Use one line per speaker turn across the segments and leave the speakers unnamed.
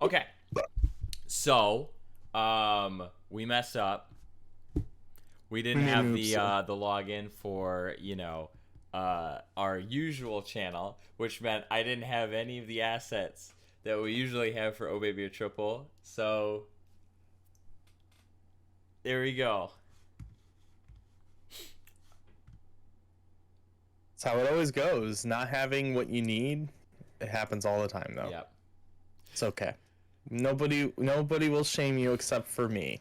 Okay. So, we messed up. We didn't have the login for, our usual channel, which meant I didn't have any of the assets that we usually have for Oh Baby a Triple. So, there we go.
That's how it always goes. Not having what you need, it happens all the time, though.
Yep.
It's okay. Nobody will shame you except for me.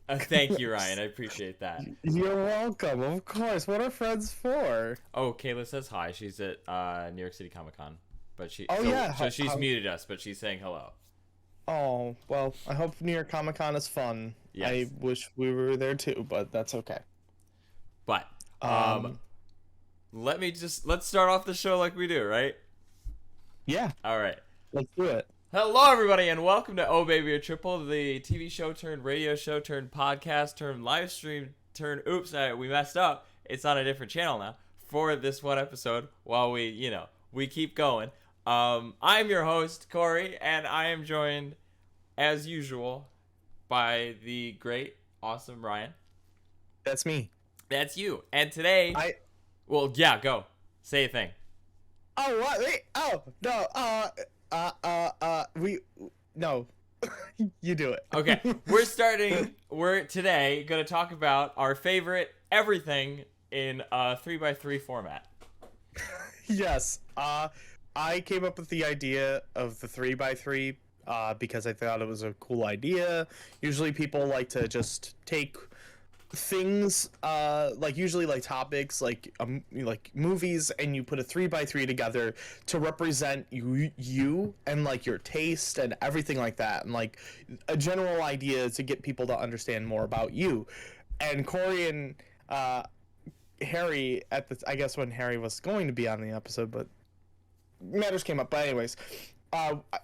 Thank you, Ryan. I appreciate that.
You're welcome. Of course. What are friends for?
Oh, Kayla says hi. She's at New York City Comic Con, but so she's muted us, but she's saying hello.
Oh, well, I hope New York Comic Con is fun. Yes. I wish we were there too, but that's okay.
But let's start off the show like we do, right?
Yeah.
All right.
Let's do it.
Hello, everybody, and welcome to Oh Baby a Triple, the TV show turned radio show turned podcast turned live stream turned. Oops, we messed up. It's on a different channel now for this one episode. While we keep going. I'm your host Corey, and I am joined, as usual, by the great, awesome Ryan.
That's me.
That's you. And today, well, yeah, go say a thing.
Oh, what? Wait. Oh, no. No. You do it.
Okay, we're today going to talk about our favorite everything in a 3x3 format.
Yes. I came up with the idea of the 3x3 because I thought it was a cool idea. Usually people like to just take things usually topics like movies, and you put a 3x3 together to represent you and your taste and everything like that, and a general idea to get people to understand more about you. And Corey and Harry I guess when Harry was going to be on the episode, but matters came up, but anyways,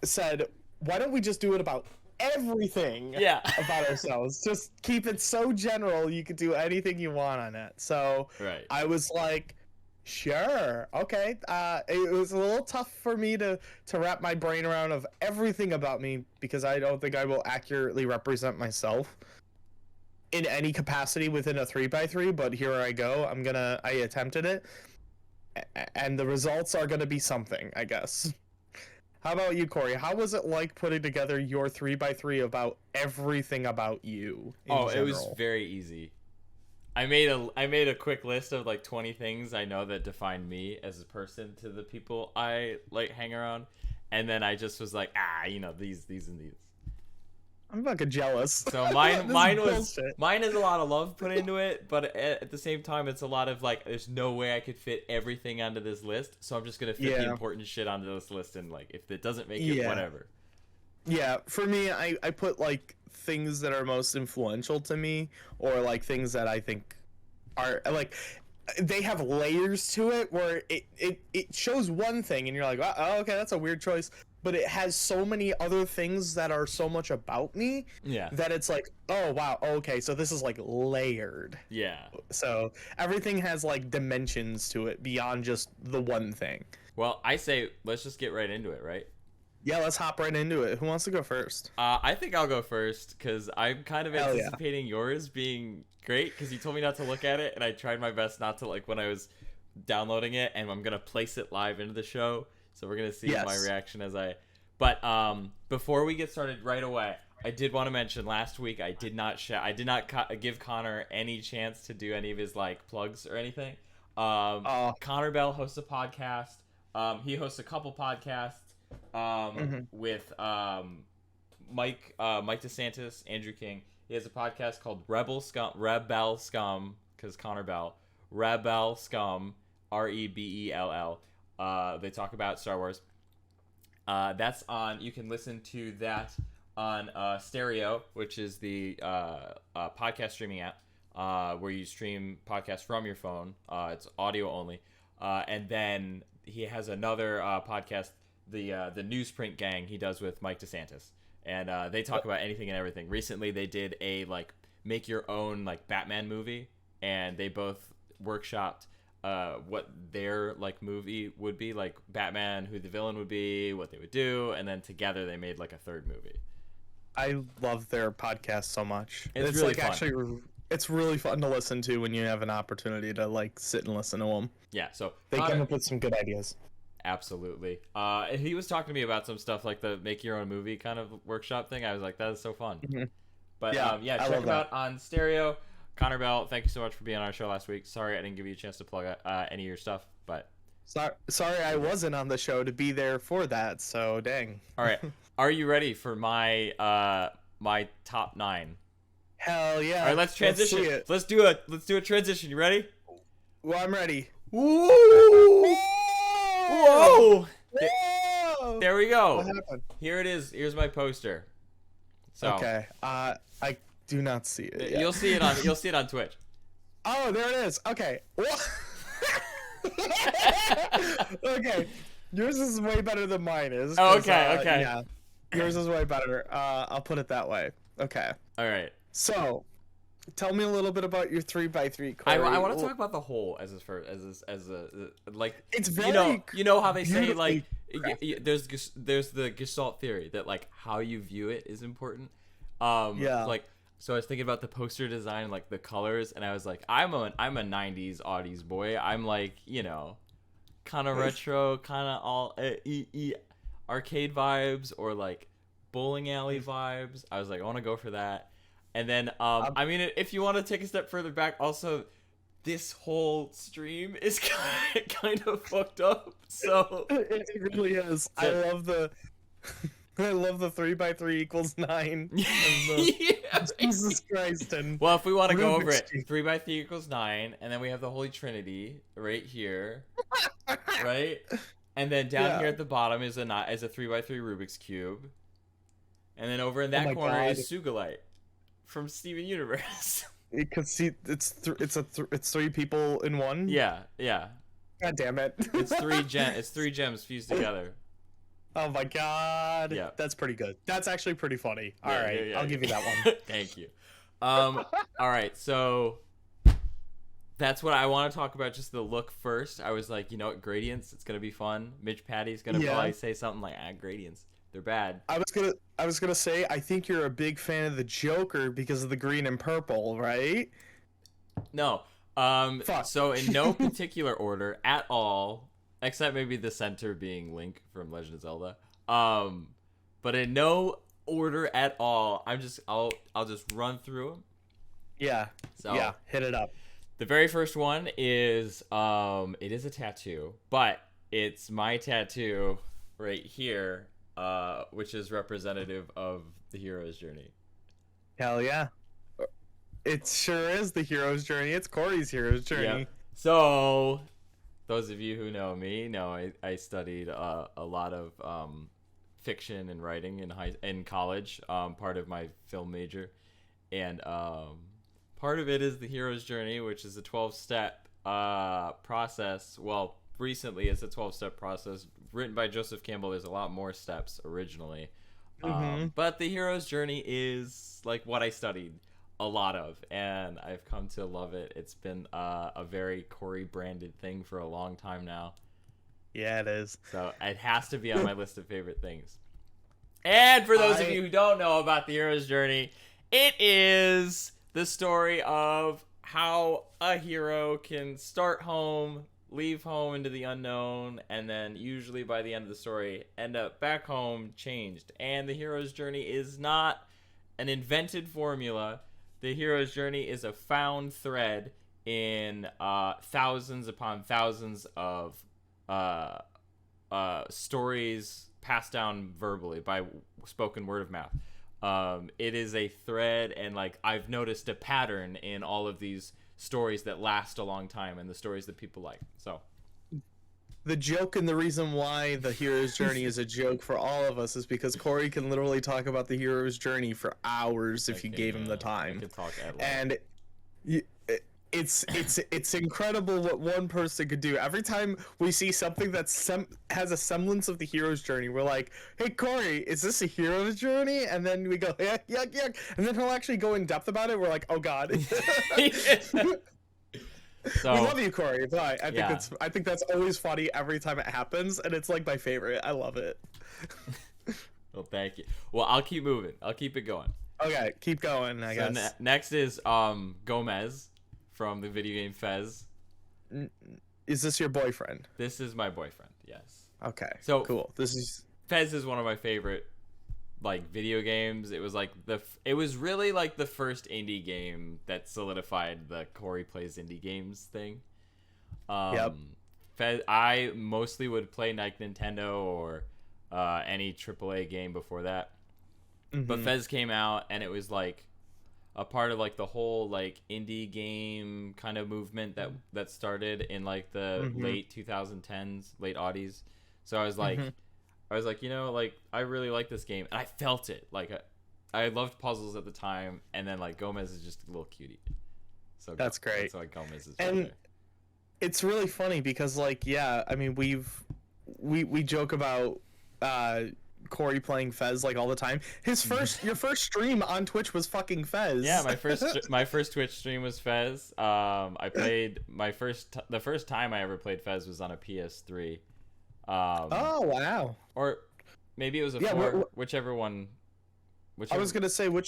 said, why don't we just do it about everything about ourselves? Just keep it so general, you could do anything you want on it. So
right.
I was like, sure, okay. It was a little tough for me to wrap my brain around of everything about me, because I don't think I will accurately represent myself in any capacity within a 3x3, but here I go. I attempted it, and the results are gonna be something, I guess. How about you, Corey? How was it like putting together your 3x3 about everything about you?
Oh, it was very easy. I made a quick list of 20 things I know that define me as a person to the people I hang around, and then I just was like, these and these.
I'm fucking jealous.
So mine is a lot of love put into it, but at the same time, it's a lot of there's no way I could fit everything onto this list, so I'm just gonna fit the important shit onto this list, and if it doesn't make it, whatever.
Yeah, for me, I put things that are most influential to me, or things that I think are they have layers to it, where it shows one thing and you're like, oh, okay, that's a weird choice, but it has so many other things that are so much about me that it's oh wow, okay, so this is layered.
Yeah.
So everything has dimensions to it beyond just the one thing.
Well, I say let's just get right into it, right?
Yeah, let's hop right into it. Who wants to go first?
I think I'll go first, because I'm kind of anticipating yours being great, because you told me not to look at it, and I tried my best not to when I was downloading it, and I'm going to place it live into the show, so we're going to see my reaction as I... But before we get started right away, I did want to mention last week I did not give Connor any chance to do any of his plugs or anything. Connor Bell hosts a podcast. He hosts a couple podcasts. With Mike DeSantis, Andrew King. He has a podcast called Rebel Scum, because Connor Bell, Rebel Scum, Rebell. They talk about Star Wars. That's on. You can listen to that on Stereo, which is the podcast streaming app, where you stream podcasts from your phone. It's audio only. And then he has another podcast, the Newsprint Gang, he does with Mike DeSantis, and they talk about anything and everything. Recently they did a make your own Batman movie, and they both workshopped what their like movie would be, like Batman, who the villain would be, what they would do, and then together they made like a third movie.
I love their podcast so much.
It's really
like
fun.
actually, it's really fun to listen to when you have an opportunity to like sit and listen to them.
Yeah, so
They come up with some good ideas.
Absolutely. He was talking to me about some stuff like the make your own movie kind of workshop thing. I was like, that is so fun.
Mm-hmm.
But yeah, check him out on Stereo. Connor Bell, thank you so much for being on our show last week. Sorry I didn't give you a chance to plug any of your stuff, but
sorry I wasn't on the show to be there for that. So dang.
All right, are you ready for my my top 9?
Hell yeah!
All right, let's transition. Let's do a transition. You ready?
Well, I'm ready.
Woo!
Whoa!
Whoa! There we go.
What happened?
Here it is. Here's my poster. So
okay. I do not see it yet.
You'll see it on Twitch.
Oh, there it is. Okay. Okay. Yours is way better than mine is.
Oh, okay.
Yeah. Yours is way better. I'll put it that way. Okay.
All right.
So, tell me a little bit about your 3x3.
I want to talk about the whole as a like.
It's very
you know how they say like there's the Gestalt theory that like how you view it is important.
Yeah.
Like, so I was thinking about the poster design, like the colors, and I was like, I'm a 90s Audi's boy. I'm like, you know, kind of retro, kind of all arcade vibes or like bowling alley vibes. I was like, I want to go for that. And then, I mean, if you want to take a step further back, also, this whole stream is kind of fucked up. So
it really is. I love the 3x3 equals 9.
Yeah.
Jesus Christ! And
well, if we want to go over it, 3x3 equals 9, and then we have the Holy Trinity right here, right? And then down here at the bottom is a 3x3 Rubik's cube, and then over in that corner is Sugalite from Steven Universe.
You can see it's 3 people in one.
Yeah.
God damn it!
It's 3 gems fused together.
Oh my god.
Yeah.
That's pretty good. That's actually pretty funny. All right,
yeah,
I'll give you that one.
Thank you. All right, so that's what I want to talk about. Just the look first. I was like, you know what, gradients. It's gonna be fun. Mitch Patty's gonna probably say something like, gradients. They're bad.
I was gonna say, I think you're a big fan of the Joker because of the green and purple, right?
No.
Fuck.
So in no particular order at all, except maybe the center being Link from Legend of Zelda. But in no order at all. I'll just run through them.
Yeah.
So
yeah, hit it up.
The very first one is it is a tattoo, but it's my tattoo right here, which is representative of the hero's journey.
Hell yeah. It sure is the hero's journey. It's Corey's hero's journey.
Yep. So those of you who know me know I studied a lot of fiction and writing in college, part of my film major, and part of it is the hero's journey, which is a 12-step process. Well, recently it's a 12-step process written by Joseph Campbell. There's a lot more steps originally, but the hero's journey is like what I studied a lot of, and I've come to love it. It's been a very Corey branded thing for a long time now.
Yeah, it is.
So it has to be on my list of favorite things. And for those of you who don't know about the hero's journey, it is the story of how a hero can start home, leave home into the unknown, and then usually by the end of the story end up back home changed. And the hero's journey is not an invented formula. The hero's journey is a found thread in thousands upon thousands of stories passed down verbally by spoken word of mouth. It is a thread, and like I've noticed a pattern in all of these stories that last a long time and the stories that people like. So
the joke and the reason why the hero's journey is a joke for all of us is because Corey can literally talk about the hero's journey for hours if you gave him the time.
I can talk at
and it's incredible what one person could do. Every time we see something that has a semblance of the hero's journey, we're like, hey Corey, is this a hero's journey? And then we go, yuck, and then he'll actually go in depth about it. We're like, oh god.
So
we love you, Corey. But
yeah.
I think that's always funny every time it happens, and it's like my favorite. I love it.
Well, thank you. Well, I'll keep moving. I'll keep it going.
Okay, keep going. I guess.
Next is Gomez from the video game Fez.
Is this your boyfriend?
This is my boyfriend. Yes.
Okay.
So
cool. This is
Fez is one of my favorite like video games. It was like it was really like the first indie game that solidified the Corey plays indie games thing.
Yep.
Fez, I mostly would play like Nintendo or any AAA game before that. But Fez came out and it was like a part of like the whole like indie game kind of movement that started in like the late 2010s, late aughties. So I was like you know, like I really like this game and I felt it. Like I loved puzzles at the time, and then like Gomez is just a little cutie. So
that's great.
That's why Gomez is
and
right there.
It's really funny because like I mean we joke about Corey playing Fez like all the time. Your first stream on Twitch was fucking Fez.
Yeah, my first Twitch stream was Fez. I played the first time I ever played Fez was on a PS3.
Oh wow.
Or maybe it was a 4, whichever one.
I was gonna say when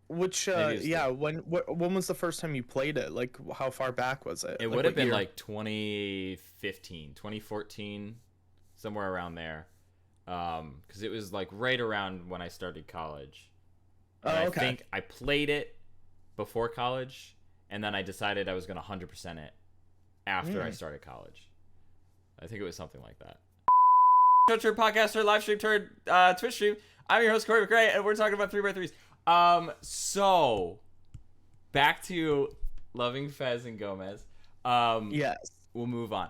was the first time you played it? Like how far back was it?
It would have been like 2015, 2014, somewhere around there. Because it was like right around when I started college. And I think I played it before college, and then I decided I was going to 100% it after I started college. I think it was something like that. Podcaster, live stream, turned Twitch stream. I'm your host, Corey McRae, and we're talking about 3x3s. So back to loving Fez and Gomez.
Yes.
We'll move on.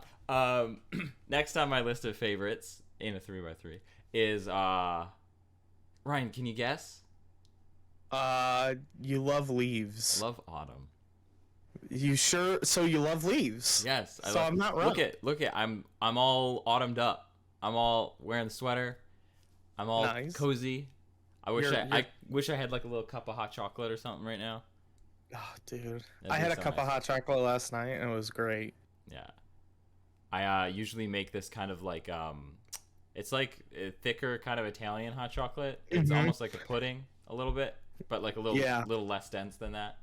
Next on my list of favorites in a 3x3 is Ryan, can you guess?
You love leaves.
Love autumn.
You sure? So you love leaves?
Yes.
I'm not wrong.
Look at I'm all autumned up. I'm all wearing the sweater. I'm all cozy. I wish I had like a little cup of hot chocolate or something right now.
Oh, dude. I had a cup of hot chocolate last night and it was great.
Yeah. I usually make this kind of like it's like a thicker kind of Italian hot chocolate. It's almost like a pudding a little bit, but like a little less dense than that.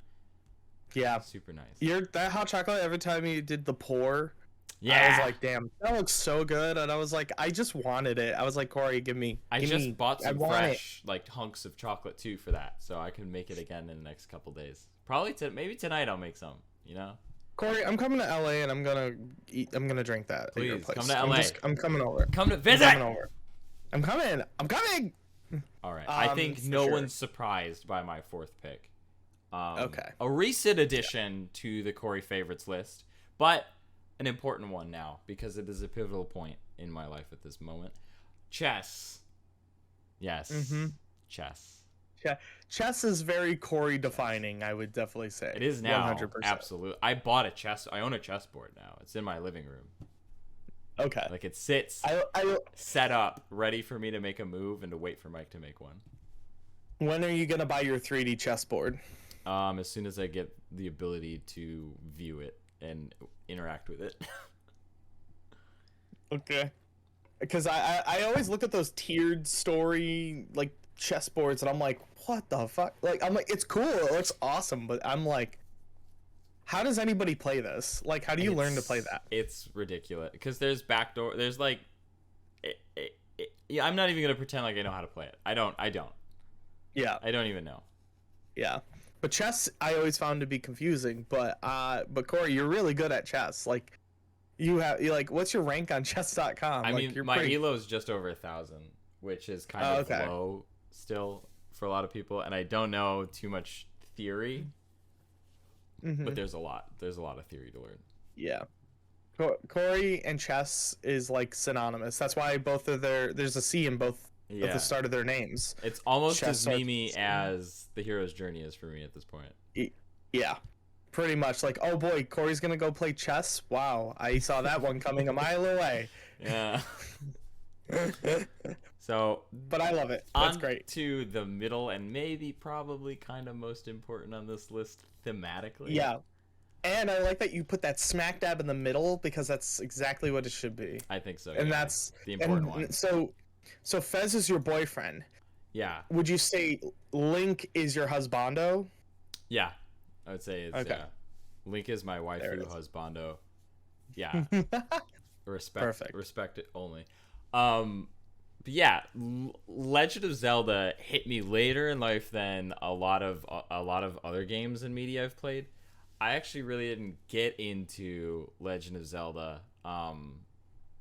Yeah.
Super nice.
That hot chocolate, every time you did the pour,
yeah,
I was like, damn, that looks so good. And I was like, I just wanted it. I was like, Corey, give me.
I just bought some fresh like hunks of chocolate too for that, so I can make it again in the next couple days. Probably maybe tonight I'll make some, you know?
Corey, I'm coming to LA and I'm gonna drink that at your place.
Come to LA.
I'm coming over.
Come to visit.
I'm coming.
All right. I think no one's surprised by my fourth pick.
Okay.
A recent addition to the Corey favorites list, but an important one now because it is a pivotal point in my life at this moment. Chess. Yes. Chess.
Chess is very Corey defining, I would definitely say.
It is now. 100%. Absolutely. I own a chessboard now. It's in my living room.
Okay.
Like it sits set up, ready for me to make a move and to wait for Mike to make one.
When are you gonna buy your 3D chessboard?
As soon as I get the ability to view it and interact with it.
Okay. Because I always look at those tiered story like chessboards and I'm like, what the fuck? Like I'm like, it's cool, it looks awesome, but I'm like, how does anybody play this? Like, how do you learn to play that?
It's ridiculous because there's backdoor. There's like, yeah, I'm not even gonna pretend like I know how to play it. I don't.
Yeah.
I don't even know.
Yeah. But chess, I always found to be confusing. But Corey, you're really good at chess. Like, what's your rank on chess.com?
I mean, my elo is just over 1,000, which is kind of low still for a lot of people. And I don't know too much theory, but there's a lot of theory to learn.
Yeah. Corey and chess is like synonymous. That's why both of there's a C in both at the start of their names.
It's almost as memey as the hero's journey is for me at this point.
Yeah, pretty much. Like, oh boy, Corey's gonna go play chess. Wow, I saw that one coming a mile away.
Yeah. So,
but I love it. That's great.
To the middle and maybe probably kind of most important on this list thematically.
Yeah. And I like that you put that smack dab in the middle because that's exactly what it should be.
I think so.
And
yeah.
that's
the important one.
So Fez is your boyfriend.
Yeah.
Would you say Link is your husbando?
Yeah. I would say it's
okay.
yeah. Link is my waifu husbando. Yeah. Respect it only. But yeah, Legend of Zelda hit me later in life than a lot of other games and media I've played. I actually really didn't get into Legend of Zelda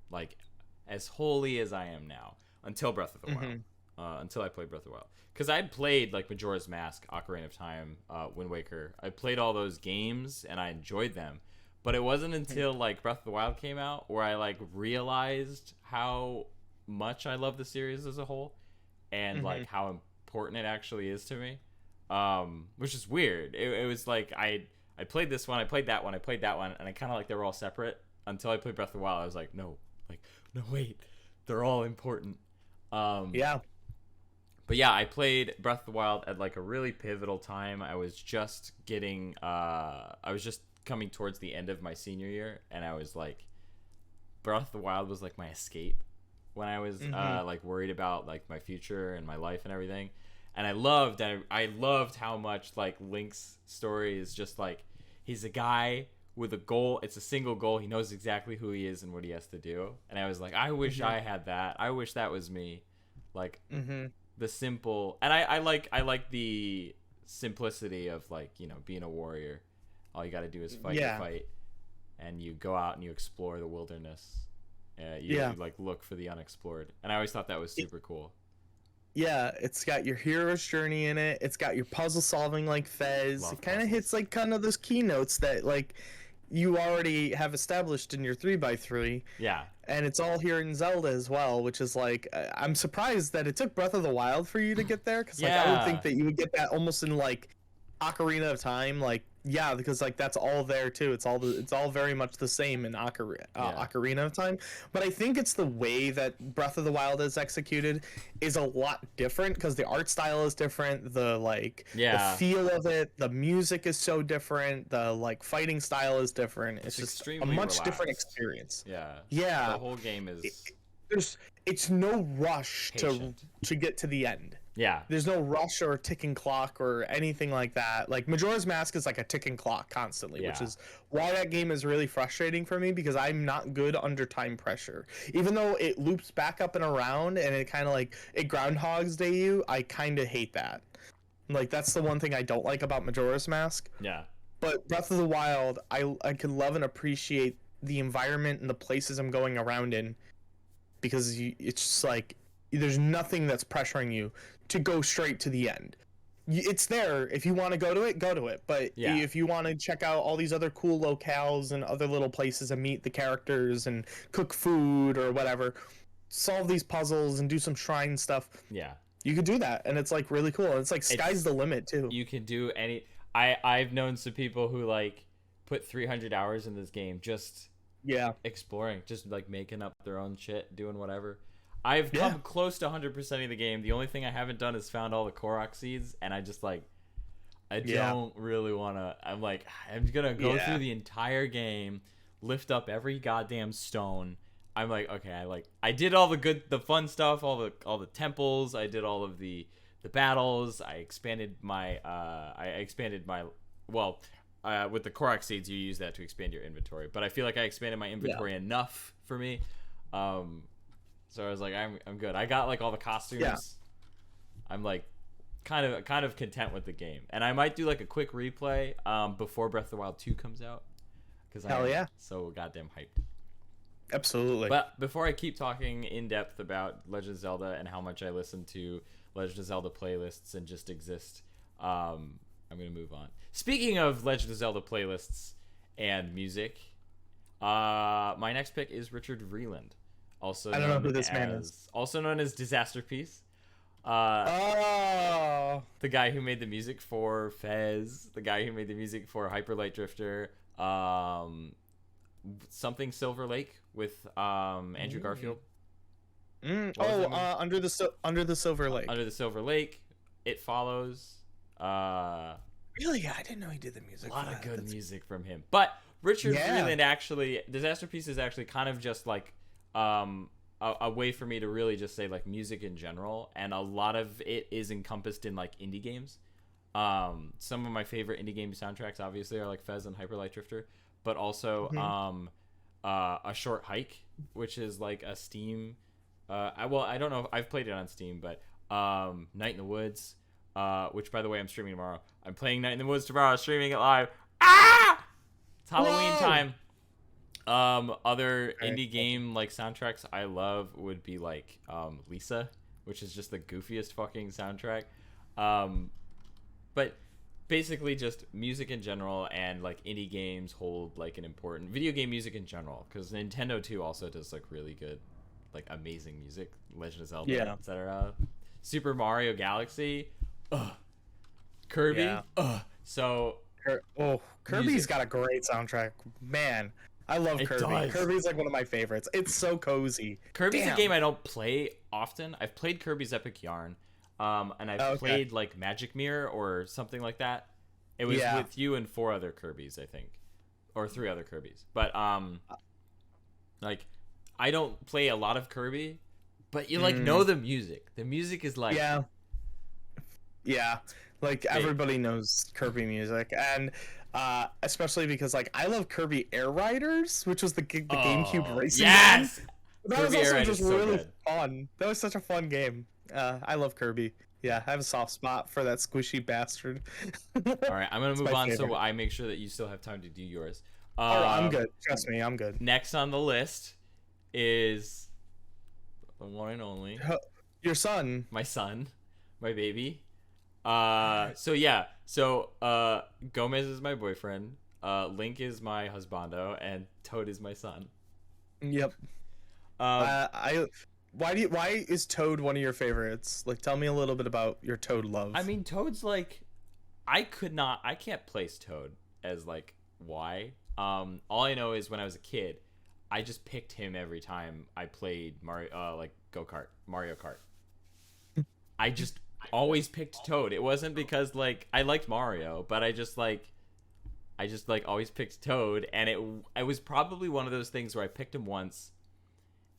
like as wholly as I am now until Breath of the Wild. Until I played Breath of the Wild. Because I played like Majora's Mask, Ocarina of Time, Wind Waker. I played all those games and I enjoyed them. But it wasn't until like Breath of the Wild came out where I like realized how much I love the series as a whole and like how important it actually is to me. Which is weird. It was like I played this one, I played that one, and I kind of like they were all separate until I played Breath of the Wild. I was like, no, wait, they're all important.
Yeah.
But yeah, I played Breath of the Wild at like a really pivotal time. I was just coming towards the end of my senior year, and I was like, Breath of the Wild was like my escape when I was like worried about like my future and my life and everything. And I loved how much like Link's story is just like he's a guy with a goal. It's a single goal. He knows exactly who he is and what he has to do. And I was like, I wish I had that. I wish that was me. Like the simple, and I like the simplicity of like, you know, being a warrior. All you got to do is fight your fight, and you go out and you explore the wilderness. You like look for the unexplored, and I always thought that was super cool.
Yeah, it's got your hero's journey in it. It's got your puzzle solving like Fez. It kind of hits like kind of those keynotes that like you already have established in your 3x3.
Yeah.
And it's all here in Zelda as well, which is like I'm surprised that it took Breath of the Wild for you to get there, because like I would think that you would get that almost in like Ocarina of Time, like because like that's all there too. It's all very much the same in Ocarina of Time. But I think it's the way that Breath of the Wild is executed is a lot different, because the art style is different, the the feel of it, the music is so different, the like fighting style is different. It's just a much different experience.
Yeah. The whole game is
it's no rush to get to the end.
Yeah.
There's no rush or ticking clock or anything like that. Like Majora's Mask is like a ticking clock constantly, which is why that game is really frustrating for me, because I'm not good under time pressure. Even though it loops back up and around and it kind of like it Groundhog's Day you, I kind of hate that. Like that's the one thing I don't like about Majora's Mask.
Yeah.
But Breath of the Wild, I can love and appreciate the environment and the places I'm going around in, because it's just like there's nothing that's pressuring you to go straight to the end. It's there. If you want to go to it, go to it. But if you want to check out all these other cool locales and other little places and meet the characters and cook food or whatever, solve these puzzles and do some shrine stuff.
Yeah.
You could do that, and it's like really cool. It's like sky's the limit too.
You can do any. I've known some people who like put 300 hours in this game just exploring, just like making up their own shit, doing whatever. I've come close to 100% of the game. The only thing I haven't done is found all the Korok seeds, and I just like I don't really want to. I'm like, I'm gonna go through the entire game, lift up every goddamn stone. I'm like, okay, I did all the fun stuff, all the temples. I did all of the battles. I expanded my with the Korok seeds, you use that to expand your inventory. But I feel like I expanded my inventory enough for me. So I was like, I'm good. I got like all the costumes. Yeah. I'm like kind of content with the game, and I might do like a quick replay before Breath of the Wild 2 comes out, because I'm so goddamn hyped.
Absolutely.
But before I keep talking in depth about Legend of Zelda and how much I listen to Legend of Zelda playlists and just exist, I'm gonna move on. Speaking of Legend of Zelda playlists and music, my next pick is Richard Vreeland. Also,
I don't know who this man is.
Also known as Disaster Piece. The guy who made the music for Fez, the guy who made the music for Hyper Light Drifter, something Silver Lake with Andrew Garfield.
Under the Silver Lake.
Under the Silver Lake. It Follows.
Really? I didn't know he did the music.
A lot of good music from him. But Richard Freeland actually, Disasterpiece is actually kind of just like a way for me to really just say like music in general, and a lot of it is encompassed in like indie games. Some of my favorite indie game soundtracks obviously are like Fez and Hyper Light Drifter, but also A Short Hike, which is like a Steam. I don't know if I've played it on Steam, but Night in the Woods, which by the way I'm streaming tomorrow. I'm playing Night in the Woods tomorrow, streaming it live. It's Halloween time. Other indie game like soundtracks I love would be like Lisa, which is just the goofiest fucking soundtrack. But basically just music in general, and like indie games hold like an important video game music in general, because Nintendo too also does like really good, like amazing music. Legend of Zelda, etc. Super Mario Galaxy, Kirby, so
Kirby's got a great soundtrack, man. I love Kirby. Kirby's like one of my favorites. It's so cozy.
Kirby's a game I don't play often. I've played Kirby's Epic Yarn, and I've played like Magic Mirror or something like that. It was with you and 4 other Kirbys, I think, or 3 other Kirbys. But like I don't play a lot of Kirby, but you like know the music. The music is like
like everybody knows Kirby music, and especially because like I love Kirby Air Riders, which was the GameCube racing game. That
Kirby
was also just really fun. That was such a fun game. I love Kirby. Yeah, I have a soft spot for that squishy bastard.
All right, I'm gonna move on so I make sure that you still have time to do yours.
I'm good. Trust me, I'm good.
Next on the list is the one and only
your son,
my baby. So Gomez is my boyfriend, Link is my husbando, and Toad is my son.
Yep. Why is Toad one of your favorites? Like, tell me a little bit about your Toad love.
I mean, Toad's like, I can't place Toad as like why. All I know is when I was a kid, I just picked him every time I played Mario Kart. I just always picked Toad. It wasn't because like I liked Mario, but I just always picked Toad, and it was probably one of those things where I picked him once,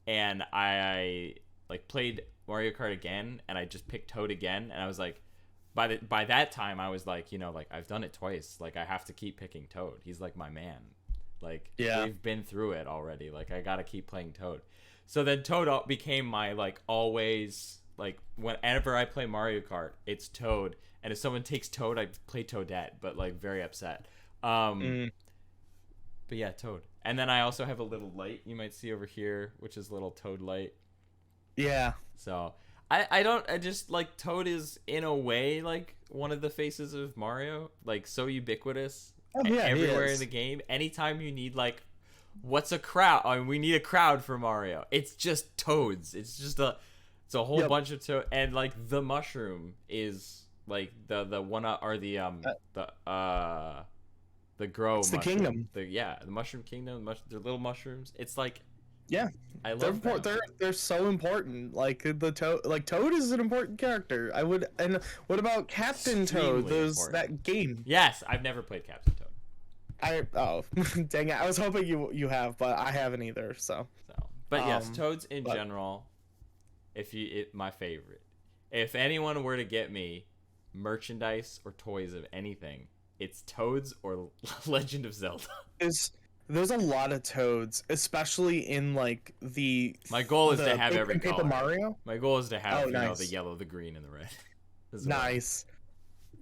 and I like played Mario Kart again, and I just picked Toad again, and I was like, by that time I was like, like I've done it twice, like I have to keep picking Toad. He's like my man. Like we've been through it already. Like I gotta keep playing Toad. So then Toad became my like always. Like, whenever I play Mario Kart, it's Toad. And if someone takes Toad, I play Toadette, but, like, very upset. But, yeah, Toad. And then I also have a little light you might see over here, which is a little Toad light.
Yeah.
So, I just, like, Toad is, in a way, like, one of the faces of Mario. Like, so ubiquitous. Everywhere in the game. Anytime you need, like, what's a crowd? I mean, we need a crowd for Mario. It's just Toads. It's just It's a whole bunch of Toad, and like the mushroom is like the one or the grow. It's
mushroom. The kingdom.
The mushroom kingdom. The little mushrooms. It's like
I love them. They're so important. Like Toad is an important character. And what about Captain Toad? That game.
Yes, I've never played Captain Toad.
Dang it! I was hoping you have, but I haven't either.
But yes, Toads in general. My favorite. If anyone were to get me merchandise or toys of anything, it's Toads or Legend of Zelda.
There's a lot of Toads, especially in like the.
My goal is to have every
Paper
color.
Mario.
My goal is to have the yellow, the green, and the red.
Nice.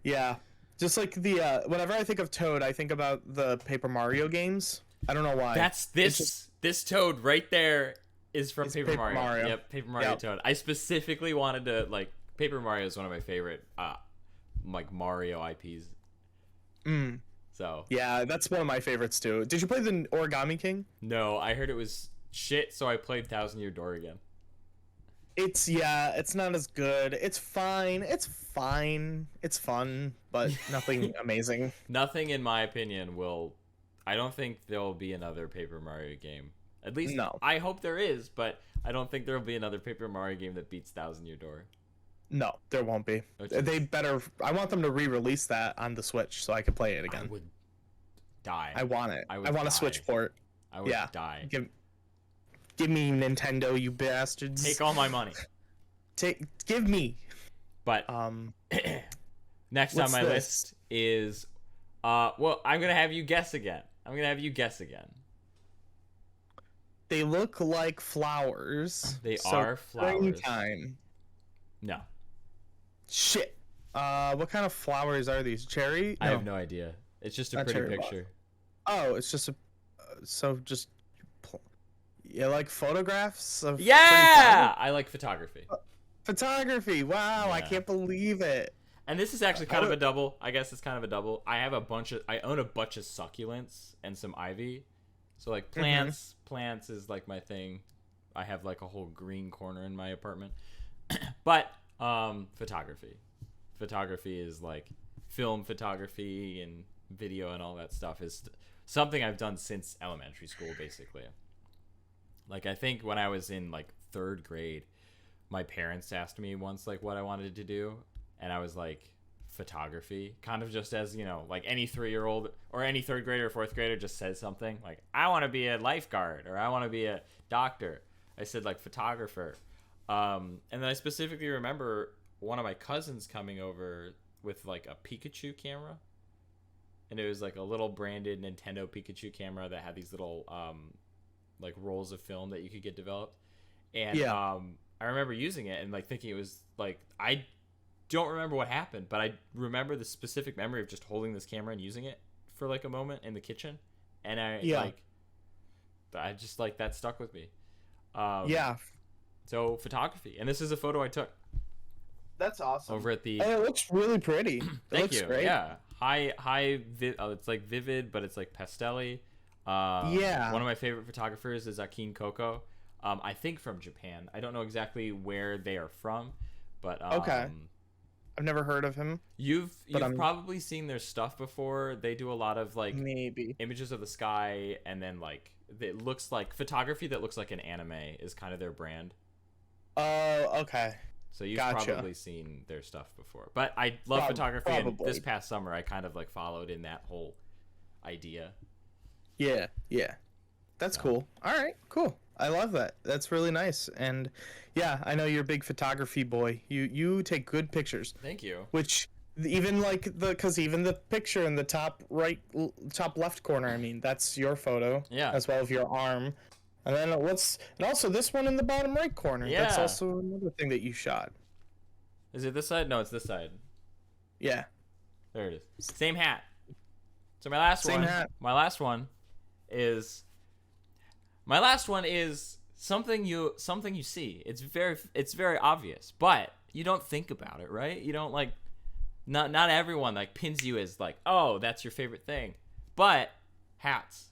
Yeah, just like the whenever I think of Toad, I think about the Paper Mario games. I don't know why.
That's this Toad right there. Is from Paper Mario. Yep, Paper Mario Toad. I specifically wanted to like Paper Mario is one of my favorite like Mario IPs. So
yeah, that's one of my favorites too. Did you play the Origami King?
No, I heard it was shit, so I played Thousand Year Door again.
It's not as good. It's fine. It's fine. It's fun, but nothing amazing.
Nothing, in my opinion, will. I don't think there'll be another Paper Mario game. At least I hope there is, but I don't think there will be another Paper Mario game that beats Thousand Year Door.
No, there won't be. They better. I want them to re-release that on the Switch so I can play it again.
I would die.
I want it. I want
die.
a Switch port.
I would die.
Give me Nintendo, you bastards.
Take all my money.
Give me.
But next on my list is well, I'm gonna have you guess again.
They look like flowers.
They are flowers.
Springtime.
No.
Shit. What kind of flowers are these? Cherry?
I have no idea. It's just a pretty picture.
Oh, it's just you like photographs of
I like photography.
Photography. Wow, yeah. I can't believe it.
And this is actually kind of a double. I guess it's kind of a double. I own a bunch of succulents and some ivy. So like plants is like my thing. I have like a whole green corner in my apartment. But photography is like film photography and video and all that stuff is something I've done since elementary school, basically. Like I think when I was in like 3rd grade, my parents asked me once like what I wanted to do, and I was like photography, kind of just as, you know, like any 3-year-old or any 3rd grader or 4th grader just says something like I want to be a lifeguard or I want to be a doctor. I said like photographer. And then I specifically remember one of my cousins coming over with like a Pikachu camera, and it was like a little branded Nintendo Pikachu camera that had these little like rolls of film that you could get developed. And I remember using it and like thinking it was like, I don't remember what happened, but I remember the specific memory of just holding this camera and using it for like a moment in the kitchen, and I just like that stuck with me. So photography, and this is a photo I took.
That's awesome.
Over at the.
Oh, it looks really pretty.
Thank you.
Great.
Yeah, it's like vivid, but it's like pastel-y.
Yeah.
One of my favorite photographers is Akin Koko. I think from Japan. I don't know exactly where they are from, but
okay. I've never heard of him.
You've probably seen their stuff before. They do a lot of like
maybe
images of the sky, and then like it looks like photography that looks like an anime is kind of their brand.
Oh, okay.
So you've probably seen their stuff before. But I love photography, and this past summer I kind of like followed in that whole idea.
Yeah. That's cool. All right, cool. I love that. That's really nice. And yeah, I know you're a big photography boy. You take good pictures.
Thank you.
Which even like because even the picture in the top left corner, I mean, that's your photo.
Yeah.
As well as your arm. And then and also this one in the bottom right corner.
Yeah.
That's also another thing that you shot.
Is it this side? No, it's this side.
Yeah.
There it is. Same hat. So my last one is something you see. It's very obvious, but you don't think about it, right? You don't like not everyone like pins you as like, oh, that's your favorite thing. But hats.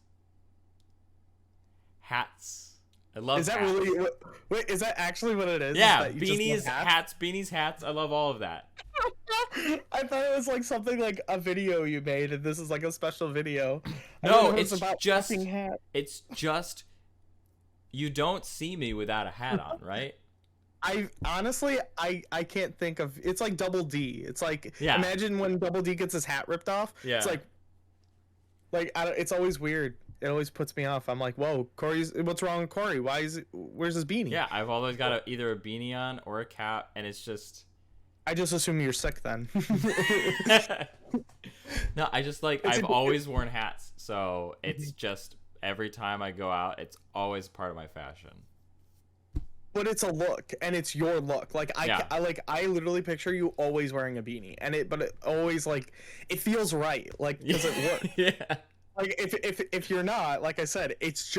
I love hats.
Is that really wait, is that actually what it is?
Yeah, beanies, hats. I love all of that.
I thought it was like something like a video you made, and this is like a special video.
No, it's just you don't see me without a hat on, right?
I honestly can't think of. It's like Double D. It's like imagine when Double D gets his hat ripped off.
Yeah.
It's like it's always weird. It always puts me off. I'm like, whoa, what's wrong with Corey? Where's his beanie?
Yeah, I've always got either a beanie on or a cap, and it's just.
I just assume you're sick then.
No, I just like I've always worn hats, so it's just every time I go out, it's always part of my fashion.
But it's a look, and it's your look. Like I literally picture you always wearing a beanie, but it always like it feels right, like because it works.
Yeah.
Like if you're not, like I said, it's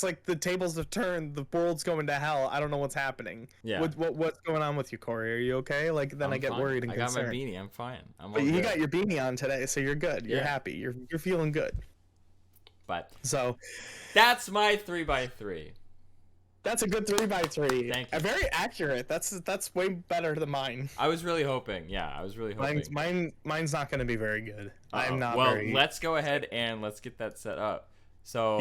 like the tables have turned, the world's going to hell. I don't know what's happening.
Yeah.
What's going on with you, Corey? Are you okay? Like then I get worried and concerned.
I got my beanie. I'm fine.
But you got your beanie on today, so you're good. You're happy. You're feeling good.
But
so
that's my 3x3.
That's a good 3x3.
Thank you.
Very accurate. That's way better than mine.
I was really hoping. Yeah, I was really hoping.
Mine's not going to be very good. I'm not.
Well, let's go ahead and let's get that set up. So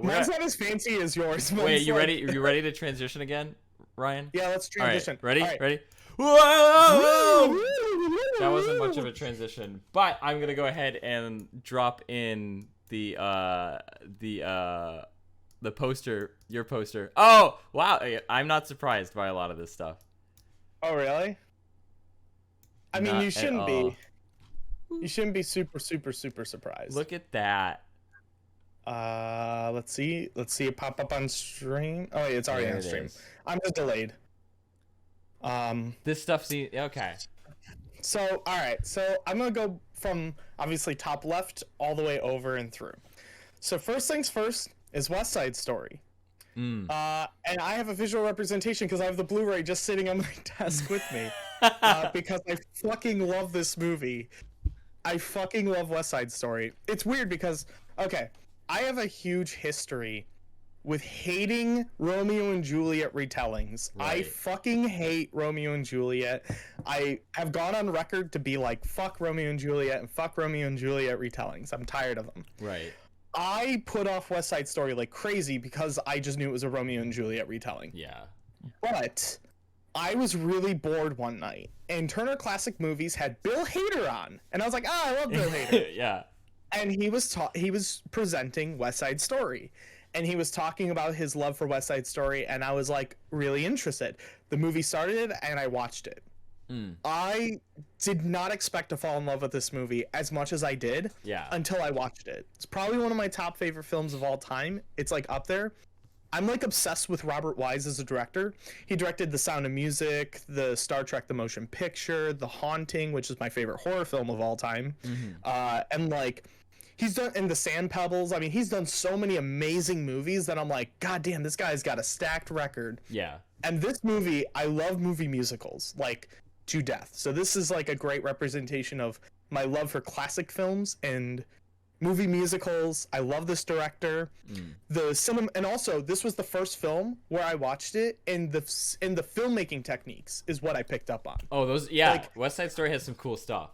mine's not as fancy as yours.
Wait, you ready? Are you ready to transition again, Ryan?
Yeah, let's transition.
All right, ready? Whoa! That wasn't much of a transition, but I'm gonna go ahead and drop in the poster, your poster. Oh wow, I'm not surprised by a lot of this stuff.
Oh really? I mean,
Not
you
at
shouldn't be.
all.
You shouldn't be super surprised.
Look at that.
Let's see it pop up on stream. Oh wait, it's already
There
on
it
stream.
is.
I'm just delayed.
This stuff seems okay.
So all right, so I'm gonna go from obviously top left all the way over and through. So first things first is West Side Story. And I have a visual representation because I have the Blu-ray just sitting on my desk with me. Because I fucking love this movie. I fucking love West Side Story. It's weird because, okay, I have a huge history with hating Romeo and Juliet retellings.
Right.
I fucking hate Romeo and Juliet. I have gone on record to be like, fuck Romeo and Juliet and fuck Romeo and Juliet retellings. I'm tired of them.
Right.
I put off West Side Story like crazy because I just knew it was a Romeo and Juliet retelling.
Yeah.
But I was really bored one night, and Turner Classic Movies had Bill Hader on, and I was like, I love Bill Hader.
Yeah.
And he was presenting West Side Story, and he was talking about his love for West Side Story, and I was like really interested. The movie started, and I watched it. I did not expect to fall in love with this movie as much as I did until I watched it. It's probably one of my top favorite films of all time. It's like up there. I'm like obsessed with Robert Wise as a director. He directed The Sound of Music, the Star Trek The Motion Picture, The Haunting, which is my favorite horror film of all time. And like he's done in The Sand Pebbles. I mean, he's done so many amazing movies that I'm like, God damn, this guy's got a stacked record.
Yeah.
And this movie, I love movie musicals, like to death. So this is like a great representation of my love for classic films and movie musicals. I love this director. The cinema, and also this was the first film where I watched it, and the filmmaking techniques is what I picked up on.
Oh, those like, West Side Story has some cool stuff.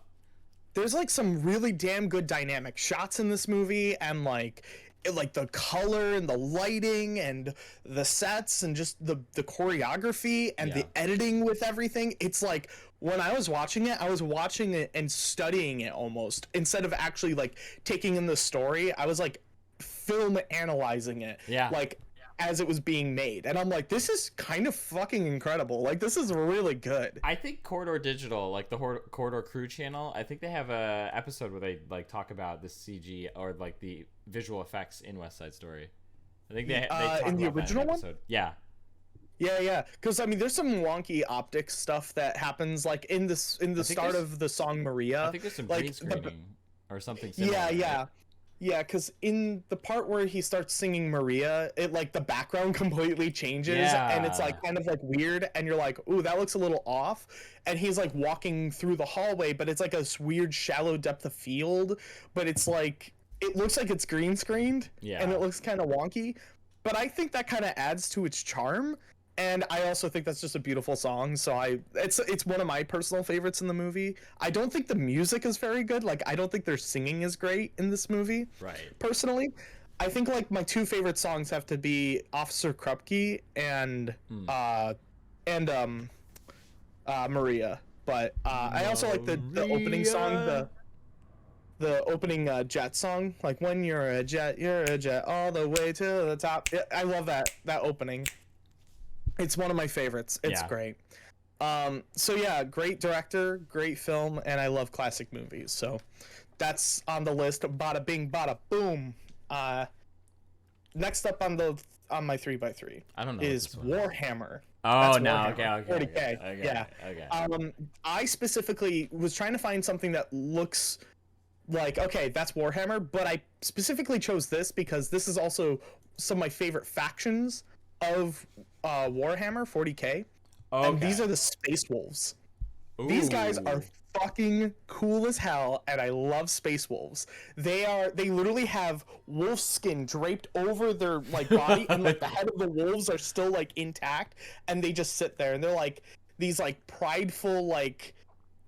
There's like some really damn good dynamic shots in this movie, and like the color and the lighting and the sets and just the choreography and the editing with everything. It's like when I was watching it, I was watching it and studying it almost instead of actually like taking in the story. I was like film analyzing it. Like as it was being made, and I'm like, this is kind of fucking incredible. Like, this is really good.
I think Corridor Digital, like the Corridor Crew channel, I think they have a episode where they like talk about the CG or like the visual effects in West Side Story. I think they talk
in the
about
original
that in
one.
Yeah.
Because I mean, there's some wonky optics stuff that happens like in the start of the song Maria.
I think there's some green screening or something
similar.
Yeah.
Yeah, because in the part where he starts singing Maria, it like the background completely changes, and it's like kind of like weird, and you're like, ooh, that looks a little off. And he's like walking through the hallway, but it's like a weird shallow depth of field, but it's like it looks like it's green screened, and it looks kind of wonky. But I think that kind of adds to its charm. And I also think that's just a beautiful song, so it's one of my personal favorites in the movie. I don't think the music is very good. Like, I don't think their singing is great in this movie.
Right.
Personally, I think like my two favorite songs have to be Officer Krupke and Maria. But I also like the opening song, the opening jet song. Like, when you're a jet all the way to the top. I love that opening. It's one of my favorites. It's great. So yeah, great director, great film, and I love classic movies. So that's on the list. Bada bing, bada boom. Next up on my 3x3
I don't know
is Warhammer.
Oh, no.
Warhammer.
Okay.
40K. Yeah.
Okay.
I specifically was trying to find something that looks like, okay, that's Warhammer, but I specifically chose this because this is also some of my favorite factions of Warhammer 40K. And these are the Space Wolves. Ooh. These guys are fucking cool as hell, and I love Space Wolves. They literally have wolf skin draped over their like body, and like the head of the wolves are still like intact, and they just sit there, and they're like these like prideful, like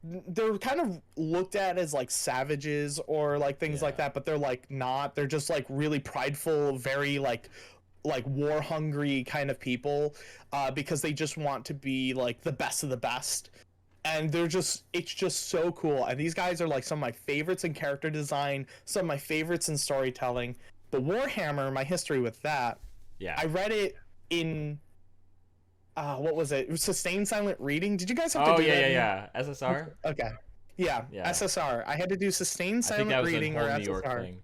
they're kind of looked at as like savages or like things like that, but they're like not. They're just like really prideful, very like like war hungry kind of people, because they just want to be like the best of the best, and it's just so cool. And these guys are like some of my favorites in character design, some of my favorites in storytelling. But Warhammer, my history with that, I read it in what was it? It was sustained silent reading. Did you guys have to do that?
Yeah. SSR?
Okay. Yeah, SSR. I had to do sustained silent reading or
New York
SSR.
thing.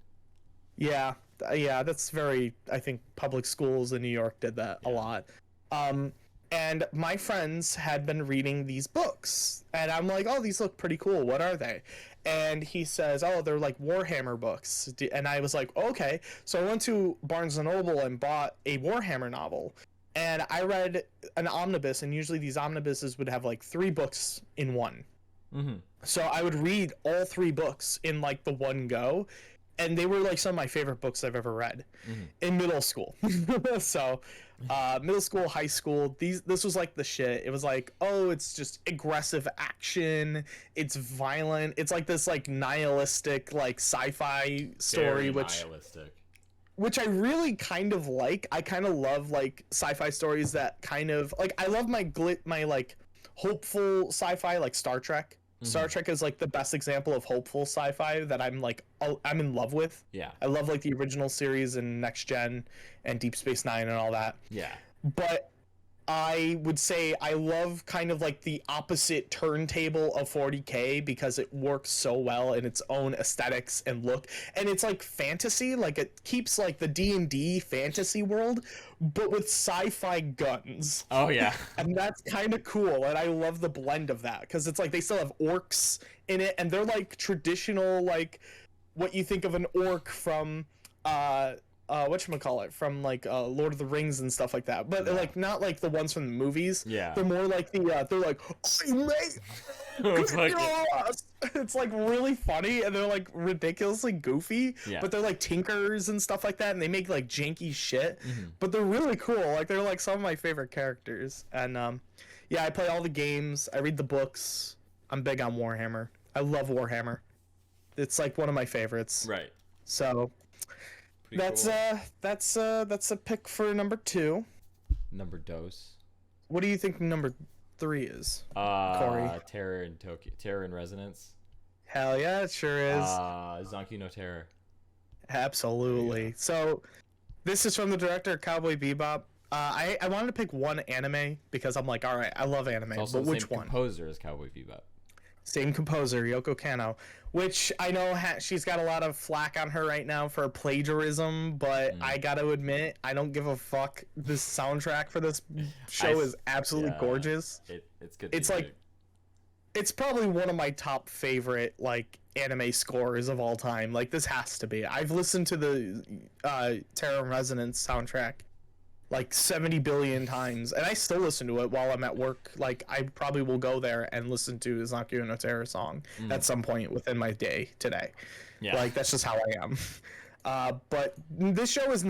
Yeah, that's very. I think public schools in New York did that a lot. And my friends had been reading these books, and I'm like, oh, these look pretty cool. What are they? And he says, oh, they're like Warhammer books. And I was like, okay. So I went to Barnes & Noble and bought a Warhammer novel. And I read an omnibus, and usually these omnibuses would have like 3 books in one.
Mm-hmm.
So I would read all 3 books in like the one go, and they were like some of my favorite books I've ever read in middle school. So middle school, high school, this was like the shit. It was like, oh, it's just aggressive action, it's violent, it's like this like nihilistic like sci-fi story.
Very nihilistic.
Which I really kind of like. I kind of love like sci-fi stories that kind of like, I love my like hopeful sci-fi, like Star Trek. Star Trek is like the best example of hopeful sci-fi that I'm in love with.
Yeah.
I love like the original series and Next Gen and Deep Space Nine and all that.
Yeah.
But I would say I love kind of like the opposite turntable of 40K because it works so well in its own aesthetics and look, and it's like fantasy, like it keeps like the D&D fantasy world but with sci-fi guns.
Oh yeah.
And that's kind of cool, and I love the blend of that because it's like they still have orcs in it, and they're like traditional, like what you think of an orc from whatchamacallit, from like Lord of the Rings and stuff like that, but like not like the ones from the movies.
Yeah,
they're more like the they're like, oh, mate, it's like really funny, and they're like ridiculously goofy, but they're like tinkers and stuff like that, and they make like janky shit, but they're really cool. Like they're like some of my favorite characters. And I play all the games, I read the books, I'm big on Warhammer. I love Warhammer. It's like one of my favorites. Right. So that's cool. That's a pick for number 2.
Number dos.
What do you think number 3 is? Corey.
Terror in Tokyo. Terror in Resonance.
Hell yeah, it sure is.
Zankyou no Terror.
Absolutely. So this is from the director of Cowboy Bebop. I wanted to pick one anime because I'm like, all right, I love anime,
it's also
but
the
which
same
one?
Composer as Cowboy Bebop.
Same composer, Yoko Kanno, which I know she's got a lot of flack on her right now for plagiarism, but I gotta admit, I don't give a fuck. This soundtrack for this show is absolutely gorgeous.
It's good.
It's like, it's probably one of my top favorite like anime scores of all time. Like this has to be. I've listened to the Terror in Resonance soundtrack like 70 billion times, and I still listen to it while I'm at work. Like I probably will go there and listen to the Zankyou no Terror song at some point within my day today. Like that's just how I am. But this show is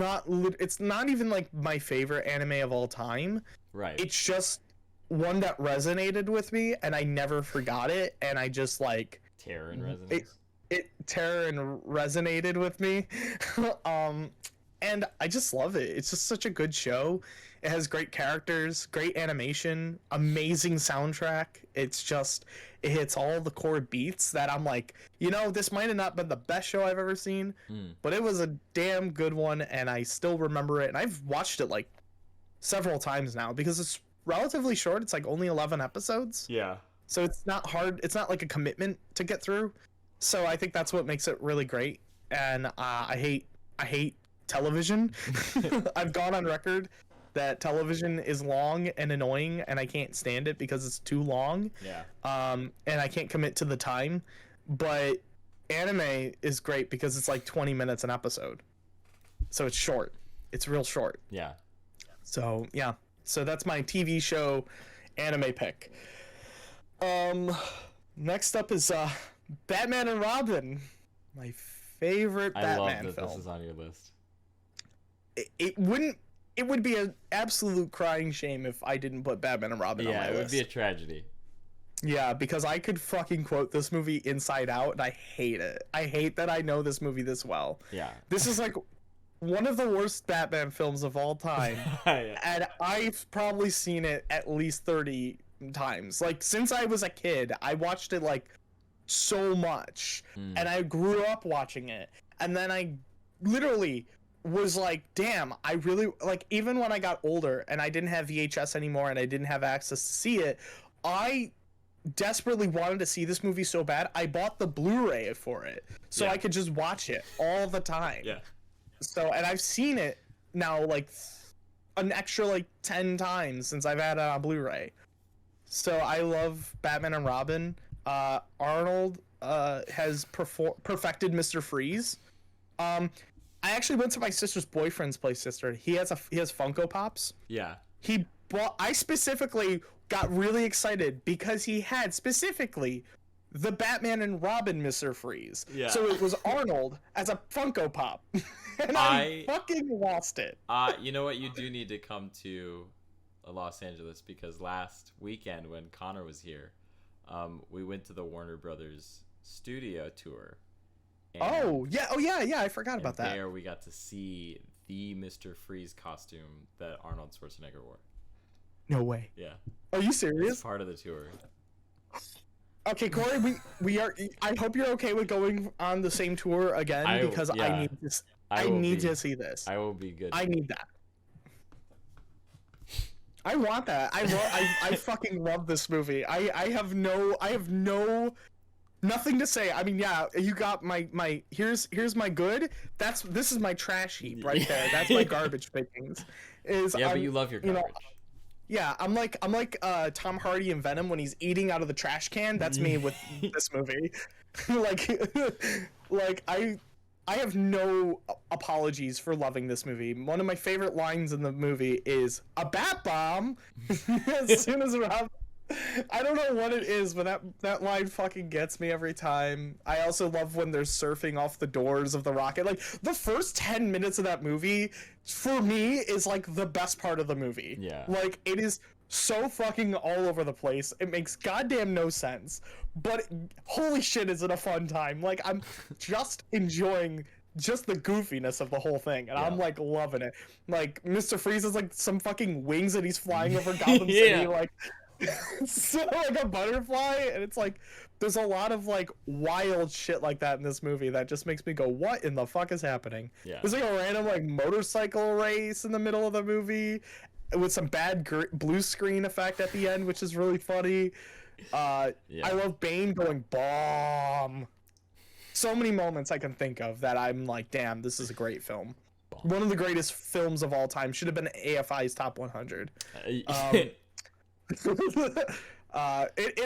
it's not even like my favorite anime of all time. Right. It's just one that resonated with me, and I never forgot it, and I just like
Terror in Resonance.
Terror and resonated with me. And I just love it. It's just such a good show. It has great characters, great animation, amazing soundtrack. It's just, it hits all the core beats that I'm like, this might have not been the best show I've ever seen, but it was a damn good one, and I still remember it. And I've watched it like several times now because it's relatively short. It's like only 11 episodes. Yeah. So it's not hard. It's not like a commitment to get through. So I think that's what makes it really great. And I hate television. I've gone on record that television is long and annoying, and I can't stand it because it's too long. Yeah. And I can't commit to the time. But anime is great because it's like 20 minutes an episode. So it's short. It's real short. Yeah. So yeah. So that's my TV show anime pick. Next up is Batman and Robin. My favorite Batman film.
This is on your list.
It would be an absolute crying shame if I didn't put Batman and Robin on my list.
Yeah, it would be a tragedy.
Yeah, because I could fucking quote this movie inside out, and I hate it. I hate that I know this movie this well. Yeah. This is like one of the worst Batman films of all time.
Yeah.
And I've probably seen it at least 30 times. Like, since I was a kid, I watched it like so much. And I grew up watching it. And then I literally was like, damn, I really, like, even when I got older and I didn't have VHS anymore and I didn't have access to see it, I desperately wanted to see this movie so bad. I bought the Blu-ray for it so I could just watch it all the time.
Yeah.
So, and I've seen it now like an extra like 10 times since I've had it on Blu-ray. So I love Batman and Robin. Arnold has perfected Mr. Freeze. I actually went to my sister's boyfriend's place yesterday. He has Funko Pops.
Yeah.
I specifically got really excited because he had specifically the Batman and Robin Mr. Freeze.
Yeah.
So it was Arnold as a Funko Pop. And I fucking lost it.
You know what? You do need to come to Los Angeles because last weekend when Connor was here, we went to the Warner Brothers studio tour.
Oh yeah, I forgot about that.
There we got to see the Mr. Freeze costume that Arnold Schwarzenegger wore.
No way.
Yeah.
Are you serious?
It's part of the tour.
Okay, Corey, we are. I hope you're okay with going on the same tour again because I need this. I need to see this.
I will be good.
I need that. I want that. I fucking love this movie. I have nothing to say. I mean, yeah, you got my here's my good. This is my trash heap right there. That's my garbage pickings.
But you love your garbage.
Yeah, I'm like Tom Hardy in Venom when he's eating out of the trash can. That's me with this movie. like I have no apologies for loving this movie. One of my favorite lines in the movie is a bat bomb. As soon as Rob, I don't know what it is, but that line fucking gets me every time. I also love when they're surfing off the doors of the rocket. Like the first 10 minutes of that movie, for me, is like the best part of the movie.
Yeah.
Like it is so fucking all over the place. It makes goddamn no sense, but holy shit, is it a fun time. Like I'm just enjoying just the goofiness of the whole thing, and I'm like loving it. Like Mr. Freeze is like some fucking wings and he's flying over Gotham City like so like a butterfly, and it's like there's a lot of like wild shit like that in this movie that just makes me go, what in the fuck is happening? There's like a random like motorcycle race in the middle of the movie with some bad blue screen effect at the end, which is really funny. I love Bane going bomb. So many moments I can think of that I'm like, damn, this is a great film. One of the greatest films of all time. Should have been AFI's top 100. It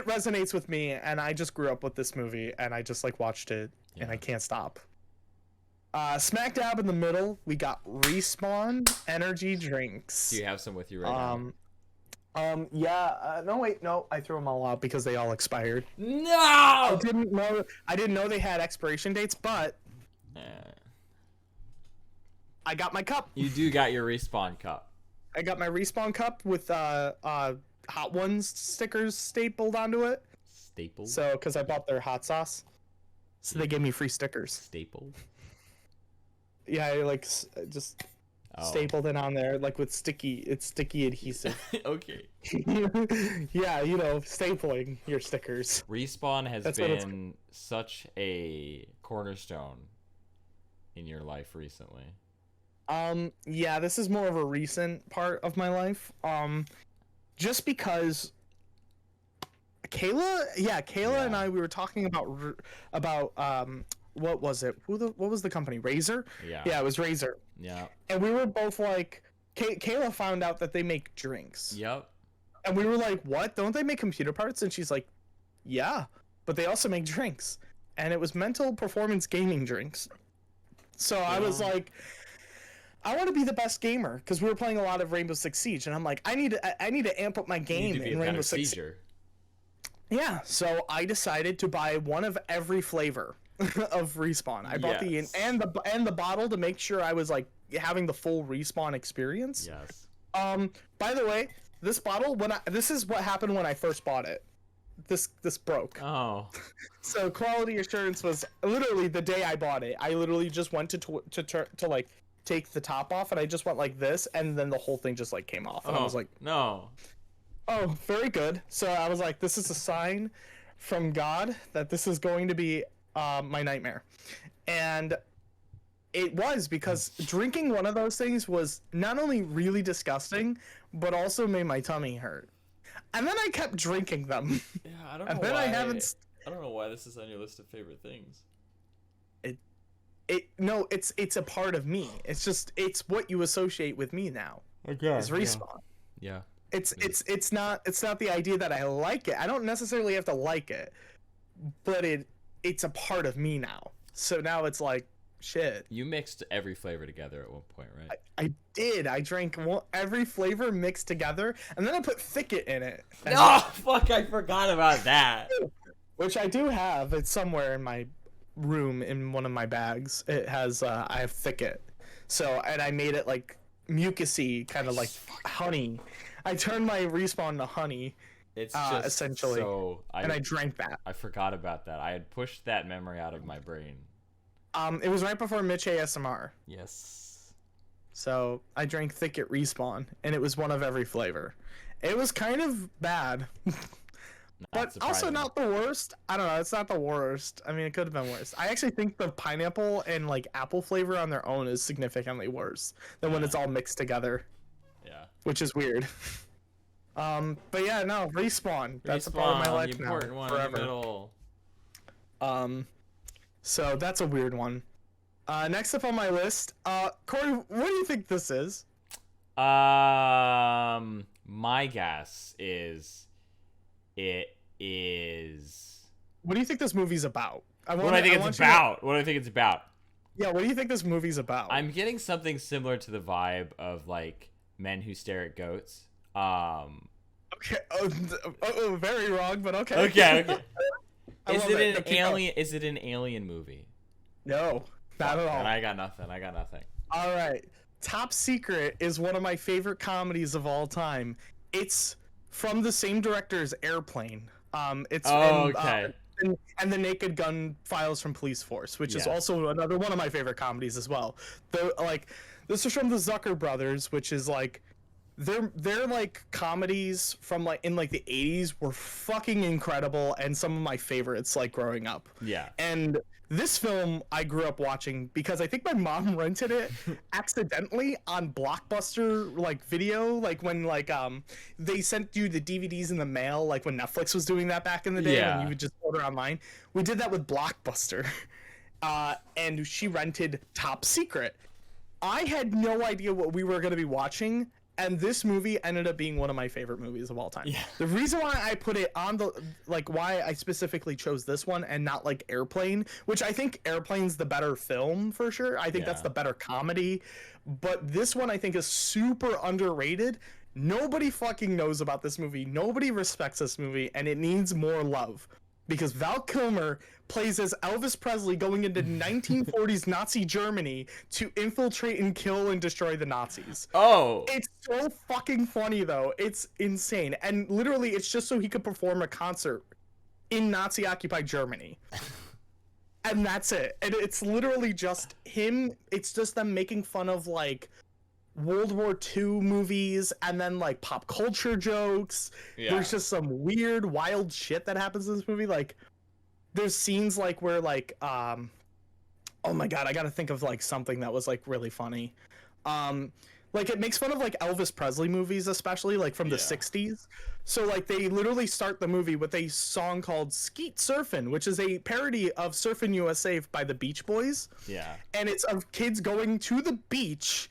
resonates with me, and I just grew up with this movie, and I just like watched it, and I can't stop. Smack dab in the middle, we got Respawn energy drinks.
Do you have some with you right now?
No, I threw them all out because they all expired.
No!
I didn't know they had expiration dates, but I got my cup.
You do got your Respawn cup.
I got my Respawn cup with Hot Ones stickers stapled onto it.
Stapled?
So, because I bought their hot sauce, so they gave me free stickers.
Stapled?
Yeah, I like just stapled it on there, like with sticky adhesive.
Okay.
Yeah, you know, stapling your stickers.
Respawn has been such a cornerstone in your life recently.
Yeah, this is more of a recent part of my life. Just because Kayla and I, we were talking about what was it? What was the company? Razer? Yeah, it was Razer.
Yeah.
And we were both like, Kayla found out that they make drinks.
Yep.
And we were like, what? Don't they make computer parts? And she's like, yeah, but they also make drinks. And it was mental performance gaming drinks. So I was like, I want to be the best gamer, because we were playing a lot of Rainbow Six Siege, and I'm like, I need to amp up my game in Rainbow Six Siege. Yeah, so I decided to buy one of every flavor of Respawn. I bought the bottle to make sure I was like having the full Respawn experience.
Yes.
By the way, this bottle, this is what happened when I first bought it. This broke.
Oh.
So quality assurance was literally the day I bought it. I literally just went to like take the top off, and I just went like this, and then the whole thing just like came off, and I was like,
no.
oh, very good. So I was like, this is a sign from God that this is going to be my nightmare. And it was, because drinking one of those things was not only really disgusting, but also made my tummy hurt. And then I kept drinking them.
Yeah, I don't know
and then
why.
I haven't.
I don't know why this is on your list of favorite things.
No, it's a part of me. It's what you associate with me now.
Okay.
Is Respawn.
Yeah.
It's not the idea that I like it. I don't necessarily have to like it, but it's a part of me now. So now it's like, shit.
You mixed every flavor together at one point, right?
I did. I drank every flavor mixed together, and then I put Thicket in it.
Oh, fuck, I forgot about that.
Which I do have. It's somewhere in my room in one of my bags. It has, I have Thicket. So, and I made it like mucusy, kind of like honey. I turned my Respawn to honey.
It's just
essentially.
So
and I drank that.
I forgot about that. I had pushed that memory out of my brain.
It was right before Mitch ASMR.
Yes.
So I drank Thicket Respawn, and it was one of every flavor. It was kind of bad, but also not the worst. I don't know. It's not the worst. I mean, it could have been worse. I actually think the pineapple and like apple flavor on their own is significantly worse than when it's all mixed together.
Yeah.
Which is weird. But yeah, no, Respawn. That's a part of my life
the
now.
important one
Forever.
in the middle.
So that's a weird one. Next up on my list, Corey, what do you think this is?
My guess is it is.
What do you think this movie's about?
What do I think it's about?
Yeah, what do you think this movie's about?
I'm getting something similar to the vibe of like Men Who Stare at Goats.
Okay. Oh, very wrong, but okay.
Okay. Is it an alien movie?
No, not at all.
And I got nothing.
All right. Top Secret is one of my favorite comedies of all time. It's from the same director as Airplane. It's
okay.
And the Naked Gun Files from Police Force, which is also another one of my favorite comedies as well. This is from the Zucker brothers, which is like their like comedies from like in like the 80s were fucking incredible, and some of my favorites like growing up.
Yeah.
And this film I grew up watching because I think my mom rented it accidentally on Blockbuster like video, like when like they sent you the DVDs in the mail, like when Netflix was doing that back in the day, when you would just order online. We did that with Blockbuster. And she rented Top Secret. I had no idea what we were going to be watching, and this movie ended up being one of my favorite movies of all time. Yeah. The reason why I put it on why I specifically chose this one and not like Airplane, which I think Airplane's the better film for sure. I think that's the better comedy, but this one I think is super underrated. Nobody fucking knows about this movie. Nobody respects this movie, and it needs more love. Because Val Kilmer plays as Elvis Presley going into 1940s Nazi Germany to infiltrate and kill and destroy the Nazis.
Oh.
It's so fucking funny, though. It's insane. And literally, it's just so he could perform a concert in Nazi-occupied Germany. And that's it. And it's literally just him. It's just them making fun of, like, World War II movies and then like pop culture jokes. There's just some weird wild shit that happens in this movie. Like there's scenes like where like oh my god, I gotta think of like something that was like really funny. Like it makes fun of like Elvis Presley movies, especially like from the 60s. So like they literally start the movie with a song called Skeet Surfin', which is a parody of Surfin' USA by the Beach Boys.
Yeah.
And it's of kids going to the beach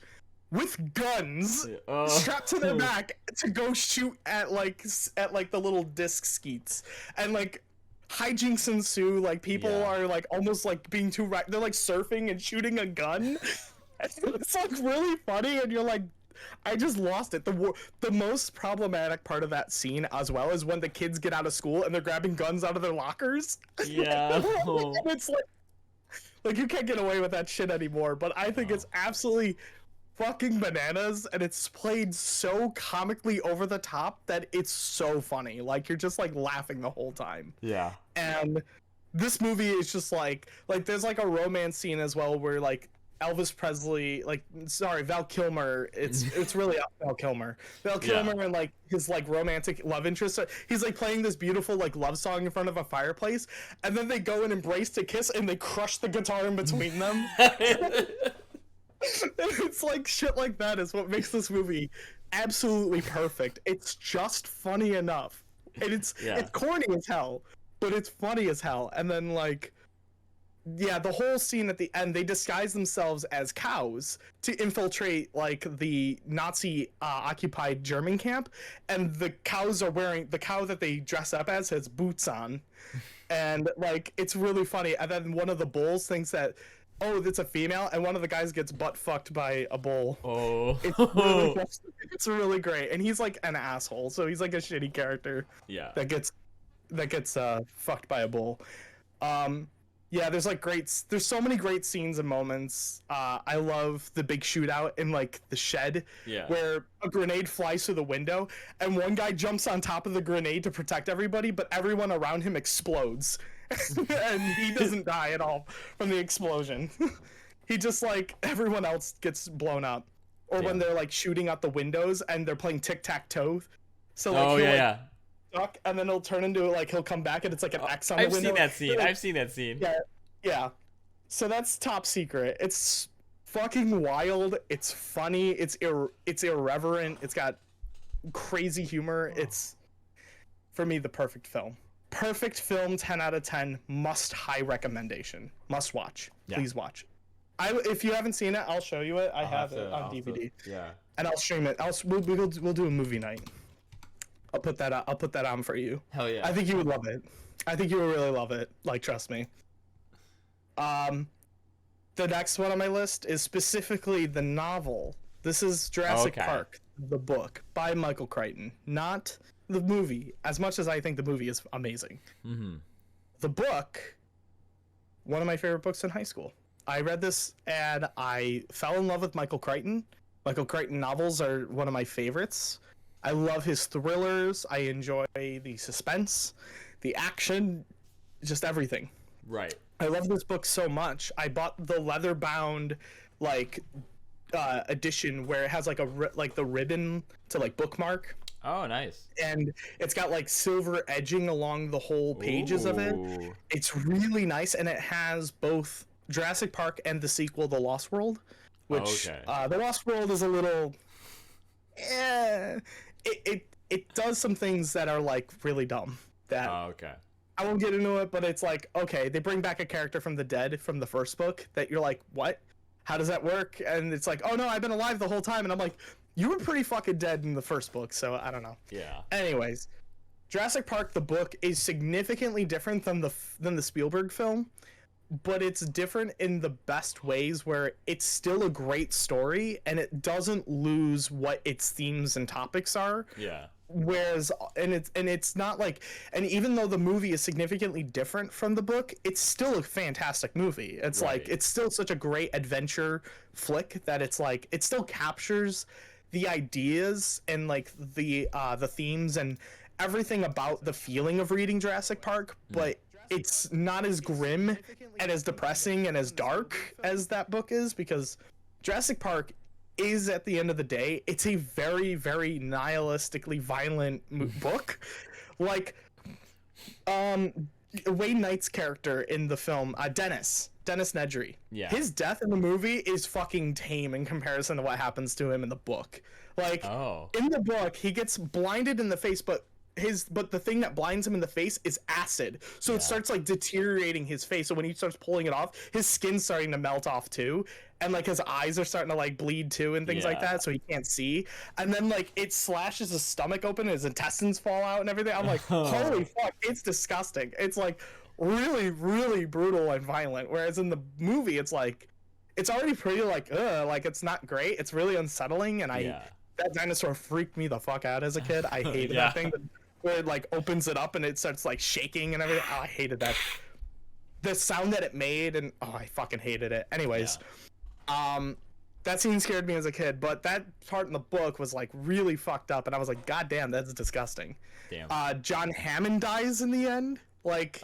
with guns strapped to their back to go shoot at the little disc skeets, and like hijinks ensue. Like people are like almost like being too they're like surfing and shooting a gun. It's like really funny, and you're like, I just lost it. The most problematic part of that scene as well is when the kids get out of school and they're grabbing guns out of their lockers.
Yeah.
And it's like you can't get away with that shit anymore. But I think it's absolutely fucking bananas, and it's played so comically over the top that it's so funny. Like you're just like laughing the whole time.
Yeah.
And this movie is just like there's like a romance scene as well where like Elvis Presley, like, sorry, Val Kilmer. It's really Val Kilmer. Val Kilmer and like his like romantic love interest. He's like playing this beautiful like love song in front of a fireplace, and then they go and embrace to kiss, and they crush the guitar in between them. It's like shit like that is what makes this movie absolutely perfect. It's just funny enough, and it's corny as hell, but it's funny as hell. And then like, yeah, the whole scene at the end, they disguise themselves as cows to infiltrate like the Nazi occupied German camp, and the cows are wearing, the cow that they dress up as has boots on, and like it's really funny. And then one of the bulls thinks that, oh, that's a female, and one of the guys gets butt fucked by a bull.
Oh.
It's really great, and he's like an asshole, so he's like a shitty character.
Yeah.
That gets fucked by a bull. Yeah, there's so many great scenes and moments. I love the big shootout in like the shed, where a grenade flies through the window, and one guy jumps on top of the grenade to protect everybody, but everyone around him explodes. And he doesn't die at all from the explosion. He just like everyone else gets blown up. Or when they're like shooting out the windows and they're playing tic-tac-toe. So like stuck, and then he'll turn into like he'll come back and it's like an X on the window.
I've seen that scene.
Yeah. So that's top secret. It's fucking wild. It's funny. It's irreverent. It's got crazy humor. It's, for me, the perfect film. Perfect film, 10 out of 10, high recommendation. Must watch. Please watch. If you haven't seen it, I'll show you it. I have it on DVD. And I'll stream it. We'll do a movie night. I'll put that on for you.
Hell yeah.
I think you would love it. I think you would really love it. Like, trust me. The next one on my list is specifically the novel. This is Jurassic Park, the book by Michael Crichton, not the movie, as much as I think the movie is amazing.
Mm-hmm.
The book, one of my favorite books in high school. I read this and I fell in love with Michael Crichton. Michael Crichton novels are one of my favorites. I love his thrillers. I enjoy the suspense, the action, just everything.
Right.
I love this book so much. I bought the leather-bound, like, edition where it has like the ribbon to like bookmark.
Oh, nice.
And it's got like silver edging along the whole pages of it. It's really nice, and it has both Jurassic Park and the sequel, The Lost World, which The Lost World is a little, it does some things that are like really dumb. That I won't get into it, but it's like, okay, they bring back a character from the dead from the first book that you're like, what? How does that work? And it's like, oh no, I've been alive the whole time, and I'm like, you were pretty fucking dead in the first book, so I don't know.
Yeah.
Anyways, Jurassic Park, the book, is significantly different than the Spielberg film, but it's different in the best ways, where it's still a great story and it doesn't lose what its themes and topics are.
Yeah.
Whereas, and it's not like, and even though the movie is significantly different from the book, it's still a fantastic movie. It's like, it's still such a great adventure flick that it's like, it still captures the ideas and like the themes and everything about the feeling of reading Jurassic Park, but it's not as grim and as depressing and as dark as that book is, because Jurassic Park is, at the end of the day, it's a very, very nihilistically violent book. Like, Wayne Knight's character in the film, Dennis Nedry. Yeah. His death in the movie is fucking tame in comparison to what happens to him in the book. Like, in the book, he gets blinded in the face, but the thing that blinds him in the face is acid. So it starts like deteriorating his face. So when he starts pulling it off, his skin's starting to melt off too. And like his eyes are starting to like bleed too and things like that. So he can't see. And then like it slashes his stomach open and his intestines fall out and everything. I'm like, holy fuck, it's disgusting. It's like really, really brutal and violent. Whereas in the movie, it's like, it's already pretty like, like it's not great. It's really unsettling. And that dinosaur freaked me the fuck out as a kid. I hated that thing. Where it like opens it up and it starts like shaking and everything. Oh, I hated that. The sound that it made, and I fucking hated it. Anyways, that scene scared me as a kid, but that part in the book was like really fucked up, and I was like, God damn, that's disgusting.
Damn.
John Hammond dies in the end. Like,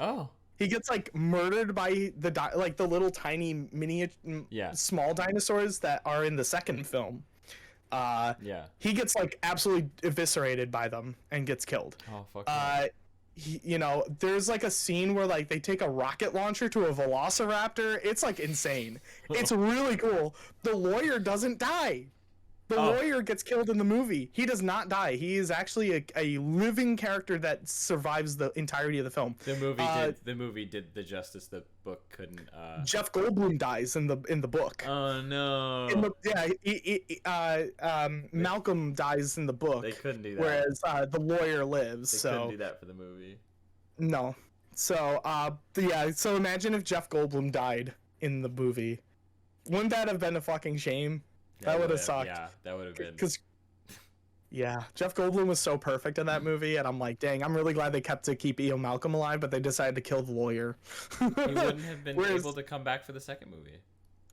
He gets like murdered by like the little tiny small dinosaurs that are in the second film. He gets like absolutely eviscerated by them and gets killed.
Oh fuck.
You know, there's like a scene where like they take a rocket launcher to a velociraptor. It's like insane. It's really cool. The lawyer doesn't die. The lawyer gets killed in the movie. He does not die. He is actually a living character that survives the entirety of the film.
The movie did the justice the book couldn't.
Jeff Goldblum dies in the book.
Oh no.
Malcolm dies in the book.
They couldn't do that.
Whereas the lawyer lives.
They couldn't do that for the movie.
No. So so imagine if Jeff Goldblum died in the movie. Wouldn't that have been a fucking shame? That would have sucked.
Yeah, that would have been.
Because, Jeff Goldblum was so perfect in that movie, and I'm like, dang, I'm really glad they kept to keep E.O. Malcolm alive, but they decided to kill the lawyer.
He wouldn't have been able to come back for the second movie.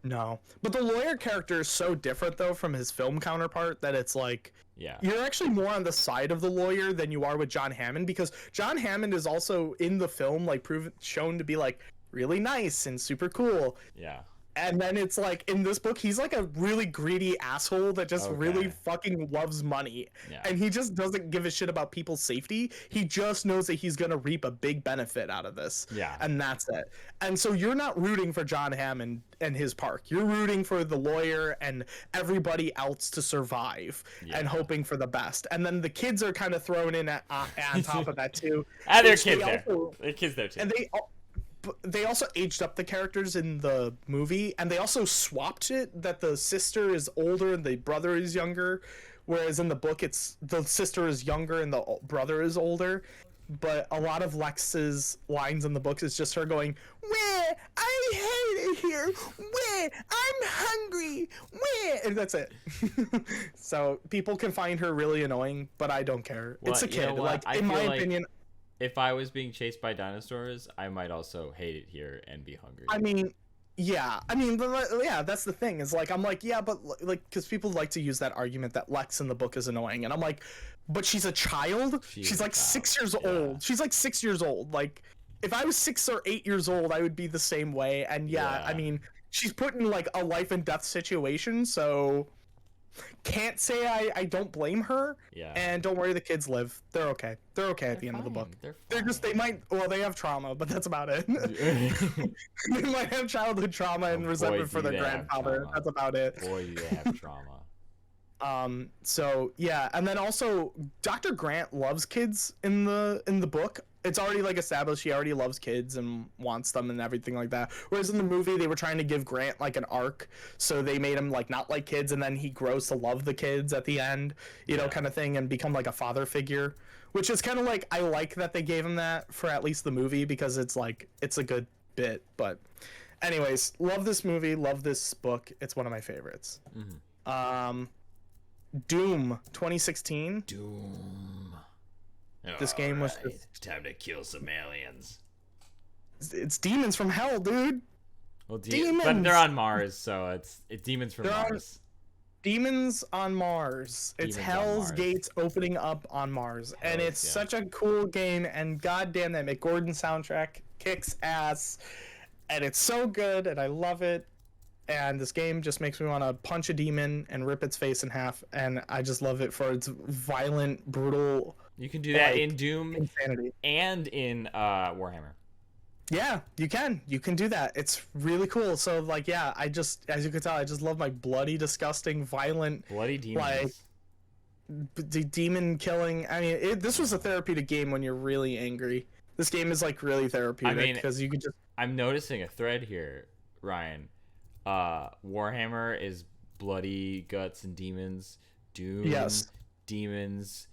No. But the lawyer character is so different, though, from his film counterpart that it's like, you're actually more on the side of the lawyer than you are with John Hammond, because John Hammond is also in the film, like, shown to be, like, really nice and super cool.
Yeah.
And then it's like, in this book, he's like a really greedy asshole that just really fucking loves money. Yeah. And he just doesn't give a shit about people's safety. He just knows that he's going to reap a big benefit out of this.
Yeah.
And that's it. And so you're not rooting for John Hammond and his park. You're rooting for the lawyer and everybody else to survive and hoping for the best. And then the kids are kind of thrown in on top of that, too.
And their kids there. Their kids there, too.
And they also aged up the characters in the movie, and they also swapped it that the sister is older and the brother is younger, whereas in the book it's the sister is younger and the brother is older. But a lot of Lex's lines in the books is just her going, "Where? I hate it here. Where? I'm hungry. Where?" And that's it. So people can find her really annoying, but I don't care. Well, it's a kid. Like, in my opinion,
if I was being chased by dinosaurs, I might also hate it here and be hungry.
I mean, that's the thing. Is like, I'm like, but like, because people like to use that argument that Lex in the book is annoying, and I'm like, but she's a child. She's like 6 years old. She's like 6 years old. Like, if I was 6 or 8 years old, I would be the same way. And I mean, she's put in like a life and death situation, so can't say I don't blame her. Yeah. And don't worry, the kids live. They're okay. They're okay at the end of the book. They have trauma, but that's about it. They might have childhood trauma and resentment for their grandfather. That's about it.
Boy, do they have trauma.
So yeah, and then also Dr. Grant loves kids in the book. It's already like established he already loves kids and wants them and everything like that. Whereas in the movie they were trying to give Grant like an arc, so they made him like not like kids, and then he grows to love the kids at the end, you know, kind of thing, and become like a father figure. Which is kind of like, I like that they gave him that for at least the movie, because it's like, it's a good bit. But anyways, love this movie, love this book. It's one of my favorites. Mm-hmm. Doom 2016.
Doom.
This game was just...
time to kill some aliens.
It's demons from hell, dude.
Well, demons. But they're on Mars, so it's demons from Mars.
Demons on Mars. It's Hell's Gates opening up on Mars. And it's such a cool game, and goddamn, that Mick Gordon soundtrack kicks ass. And it's so good, and I love it. And this game just makes me want to punch a demon and rip its face in half, and I just love it for its violent, brutal...
You can do that in Doom insanity. And in Warhammer.
Yeah, you can. You can do that. It's really cool. So, like, I just, as you can tell, I just love my bloody, disgusting, violent...
Bloody demons.
Like, demon killing. I mean, this was a therapeutic game when you're really angry. This game is, like, really therapeutic, because you could just...
I'm noticing a thread here, Ryan. Warhammer is bloody guts and demons. Doom, demons.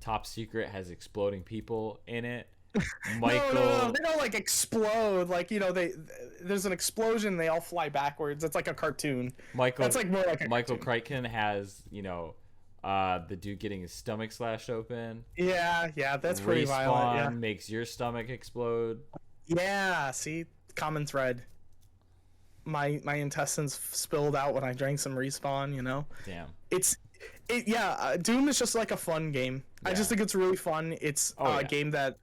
Top Secret has exploding people in it. Michael,
no, they don't like explode. Like, you know, there's an explosion, they all fly backwards. It's like a cartoon. That's like more like a
Michael Crichton has, you know, the dude getting his stomach slashed open.
Yeah, that's pretty violent. Yeah,
makes your stomach explode.
Yeah, see, common thread. My intestines spilled out when I drank some Respawn. You know.
Damn.
Doom is just like a fun game. Yeah. I just think it's really fun. It's a game that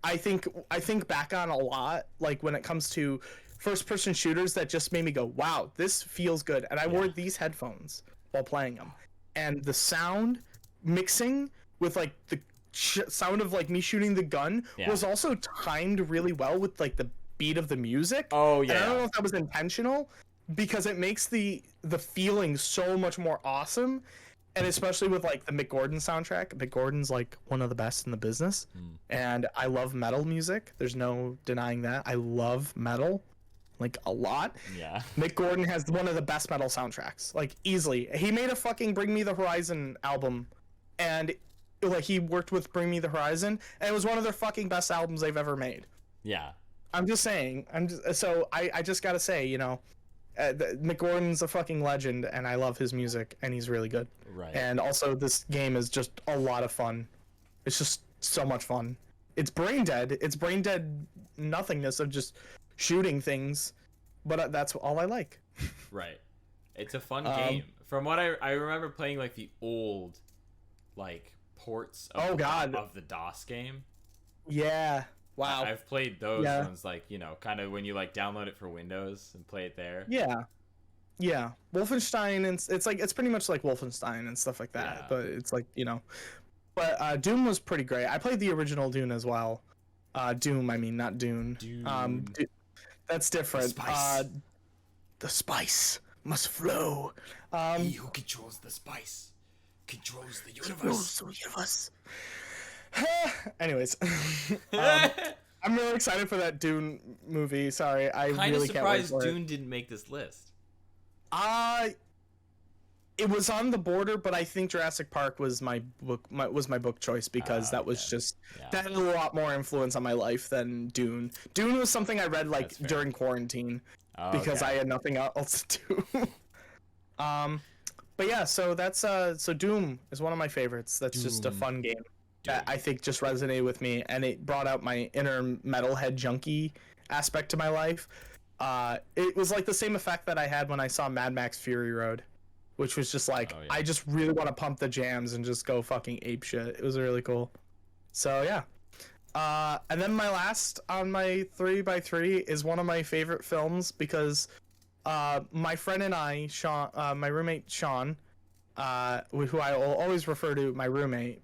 I think back on a lot, like when it comes to first person shooters that just made me go, wow, this feels good. And I wore these headphones while playing them, and the sound mixing with like the sound of like me shooting the gun was also timed really well with like the beat of the music.
Oh yeah.
And I don't know if that was intentional, because it makes the feeling so much more awesome. And especially with like the Mick Gordon soundtrack. Mick Gordon's like one of the best in the business. And I love metal music. There's no denying that. I love metal like a lot.
Yeah.
Mick Gordon has one of the best metal soundtracks, like easily. He made a fucking Bring Me the Horizon album, and like he worked with Bring Me the Horizon, and it was one of their fucking best albums they've ever made.
Yeah.
I'm just saying. I just gotta say, you know, Mick Gordon's a fucking legend, and I love his music, and he's really good.
Right.
And also, this game is just a lot of fun. It's just so much fun. It's brain dead. It's brain dead nothingness of just shooting things, but that's all I like.
Right. It's a fun game. From what I remember playing like the old, like ports of the DOS game.
Yeah. Wow.
I've played those ones, like, you know, kind of when you like download it for Windows and play it there.
Yeah. Yeah. Wolfenstein, and it's pretty much like Wolfenstein and stuff like that. Yeah. But it's like, you know, but Doom was pretty great. I played the original Dune as well. Doom, I mean, not Dune.
Dune.
That's different. The spice must flow.
He who controls the spice controls the universe.
Anyways, I'm really excited for that Dune movie. Sorry, I really can't wait for it.
Surprised Dune didn't make this list.
It was on the border, but I think Jurassic Park was my book choice, because that was just that had a lot more influence on my life than Dune. Dune was something I read like during quarantine because I had nothing else to do. But yeah, so that's so Doom is one of my favorites. That's just a fun game that I think just resonated with me, and it brought out my inner metalhead junkie aspect to my life. It was like the same effect that I had when I saw Mad Max Fury Road, which was just like, I just really want to pump the jams and just go fucking ape shit. It was really cool. So yeah. And then my last on my 3x3 is one of my favorite films, because my friend and I, Sean, my roommate Sean, who I will always refer to my roommate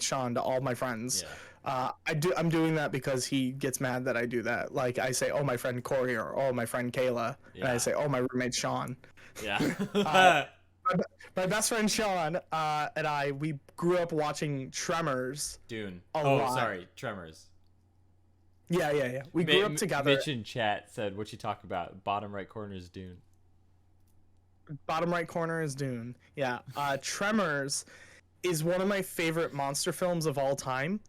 Sean to all my friends. I'm doing that because he gets mad that I do that. Like, I say, oh, my friend Corey, or oh, my friend Kayla, and I say, oh, my roommate Sean. My best friend Sean and we grew up watching Tremors.
Dune.
Lot.
Tremors.
Yeah. We grew up together.
Mitch in chat said, what you talk about? Bottom right corner is Dune.
Bottom right corner is Dune. Yeah. Tremors is one of my favorite monster films of all time.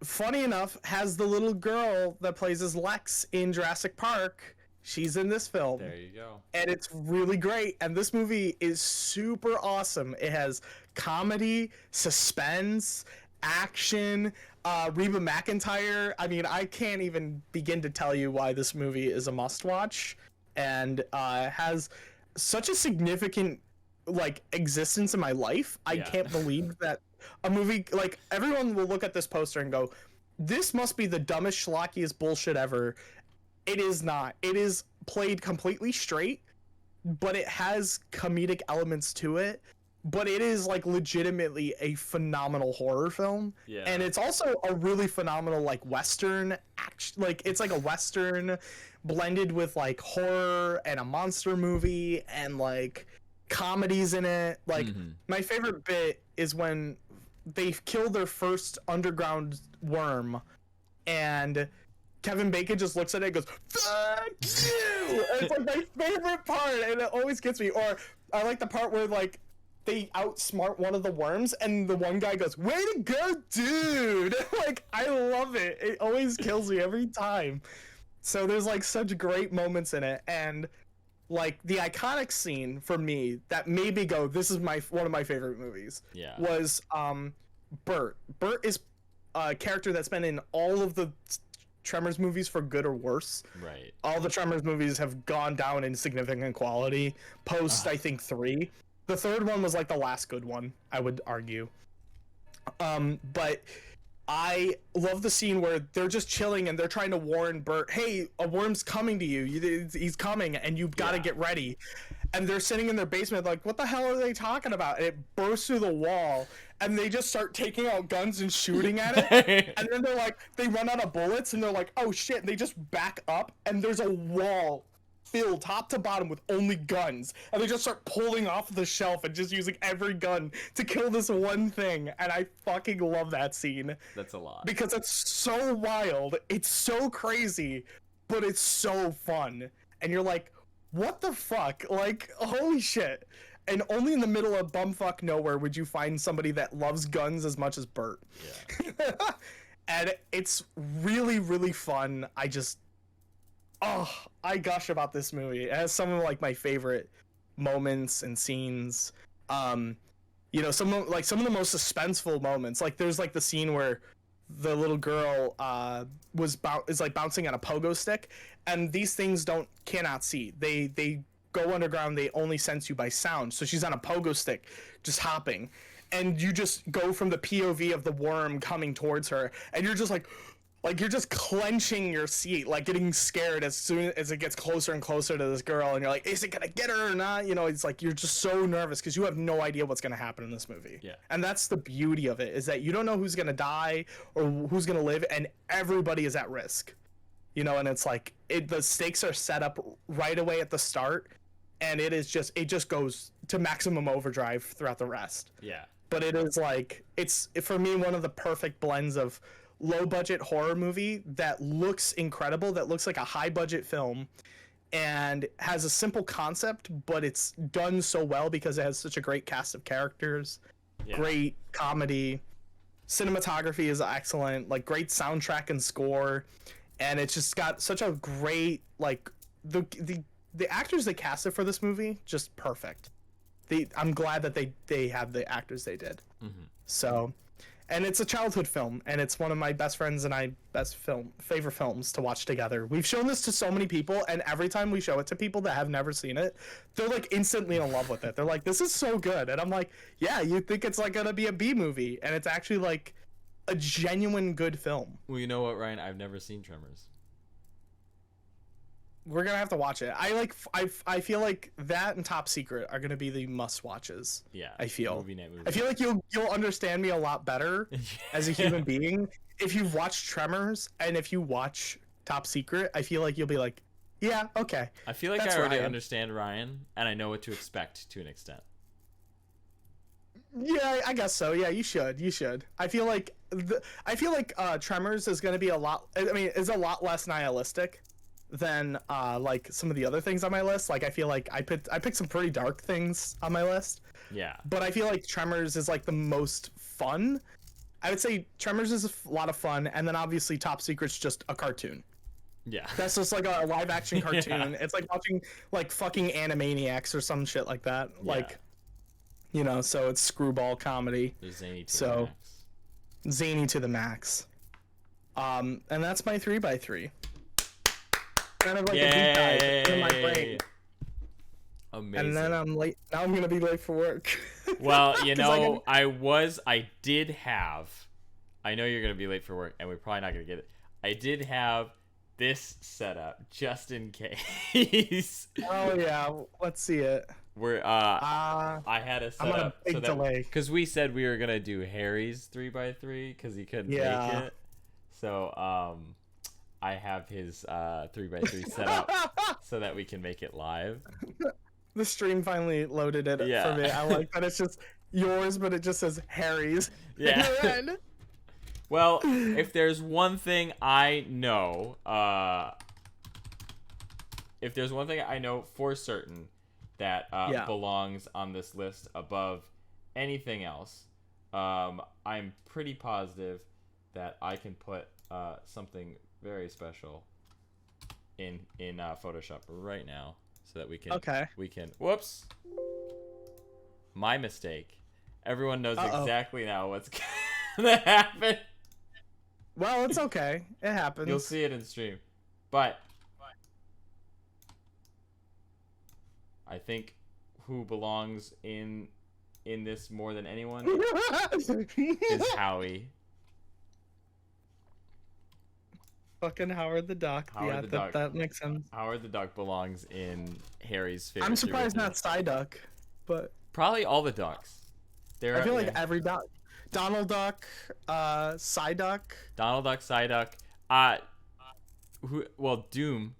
Funny enough, has the little girl that plays as Lex in Jurassic Park. She's in this film.
There you go.
And it's really great. And this movie is super awesome. It has comedy, suspense, action, Reba McEntire. I mean, I can't even begin to tell you why this movie is a must-watch, and has such a significant like existence in my life. I can't believe that a movie, like, everyone will look at this poster and go, this must be the dumbest schlockiest bullshit ever. It is not. It is played completely straight, but it has comedic elements to it. But it is like legitimately a phenomenal horror film. Yeah. And it's also a really phenomenal like Western action. Like, it's like a Western blended with like horror and a monster movie and like comedies in it. Like, my favorite bit is when they kill their first underground worm, and Kevin Bacon just looks at it and goes, "Fuck you!" And it's like my favorite part, and it always gets me. Or I like the part where like they outsmart one of the worms, and the one guy goes, "Way to go, dude!" Like, I love it. It always kills me every time. So there's like such great moments in it, and like the iconic scene for me that made me go, "This is one of my favorite movies." Yeah. Was Bert. Bert is a character that's been in all of the Tremors movies, for good or worse. Right. All the Tremors movies have gone down in significant quality post I think 3. The third one was like the last good one, I would argue. But I love the scene where they're just chilling and they're trying to warn Bert, hey, a worm's coming to you. He's coming and you've got to get ready. And they're sitting in their basement like, what the hell are they talking about? And it bursts through the wall and they just start taking out guns and shooting at it. And then they're like, they run out of bullets and they're like, oh shit. And they just back up and there's a wall filled top to bottom with only guns, and they just start pulling off the shelf and just using every gun to kill this one thing. And I fucking love that scene.
That's a lot.
Because it's so wild, it's so crazy, but it's so fun. And you're like, what the fuck? Like, holy shit. And only in the middle of bumfuck nowhere would you find somebody that loves guns as much as Bert. Yeah. And it's really, really fun. I gush about this movie. It has some of like my favorite moments and scenes. You know, some of the most suspenseful moments. Like there's like the scene where the little girl is like bouncing on a pogo stick, and these things cannot see. They go underground. They only sense you by sound. So she's on a pogo stick, just hopping, and you just go from the POV of the worm coming towards her, and you're just like you're just clenching your seat, like getting scared as soon as it gets closer and closer to this girl, and you're like, is it gonna get her or not? You know, it's like you're just so nervous because you have no idea what's gonna happen in this movie.
Yeah.
And that's the beauty of it, is that you don't know who's gonna die or who's gonna live, and everybody is at risk. You know, and it's like the stakes are set up right away at the start, and it just goes to maximum overdrive throughout the rest.
Yeah.
But it is like it's for me one of the perfect blends of low budget horror movie that looks incredible, that looks like a high budget film and has a simple concept, but it's done so well because it has such a great cast of characters, great comedy, cinematography is excellent, like great soundtrack and score, and it's just got such a great, like the actors they casted for this movie, just perfect. I'm glad that they have the actors they did. Mm-hmm. So, and it's a childhood film, and it's one of my best friends and I favorite films to watch together. We've shown this to so many people, and every time we show it to people that have never seen it, they're like instantly in love with it. They're like, this is so good. And I'm like, yeah, you think it's like gonna be a B movie, and it's actually like a genuine good film.
Well, you know what, Ryan? I've never seen Tremors.
We're gonna have to watch it. I feel like that and Top Secret are gonna be the must watches.
Yeah.
I feel.
Movie night.
I feel like you'll understand me a lot better as a human being if you've watched Tremors, and if you watch Top Secret. I feel like you'll be like, yeah, okay.
I feel like I already understand Ryan, and I know what to expect to an extent.
Yeah, I guess so. Yeah, you should. I feel like Tremors is gonna be a lot less nihilistic than like some of the other things on my list. Like I feel like I picked some pretty dark things on my list.
Yeah.
But I feel like Tremors is like the most fun. I would say Tremors is a lot of fun, and then obviously Top Secret's just a cartoon.
Yeah.
That's just like a live action cartoon. Yeah. It's like watching like fucking Animaniacs or some shit like that. Yeah. Like, you know, so it's screwball comedy.
Zany to the max.
Zany to the max. And that's my 3x3. Kind of like a deep dive in my brain.
Amazing.
And then I'm late. Now I'm gonna be late for work.
Well, you know, I did have. I know you're gonna be late for work, and we're probably not gonna get it. I did have this setup just in case.
Oh yeah, let's see it.
I had a setup.
I'm on a big delay
because we said we were gonna do Harry's 3x3 because he couldn't make it. So I have his 3x3 set up so that we can make it live.
The stream finally loaded it for me. I like that it's just yours, but it just says Harry's.
Yeah. Well, if there's one thing I know, for certain that belongs on this list above anything else, I'm pretty positive that I can put something very special in Photoshop right now so that we can whoops, my mistake. Everyone knows exactly now what's gonna happen.
Well, it's okay, it happens.
You'll see it in stream, but I think who belongs in this more than anyone is Howie.
Fucking Howard the Duck.
Howard the Duck.
That makes sense.
Howard the Duck belongs in Harry's favorite.
I'm surprised not Psyduck, but
probably all the ducks.
I feel like every duck. Donald Duck, Psyduck.
Donald Duck, Psyduck. Doom.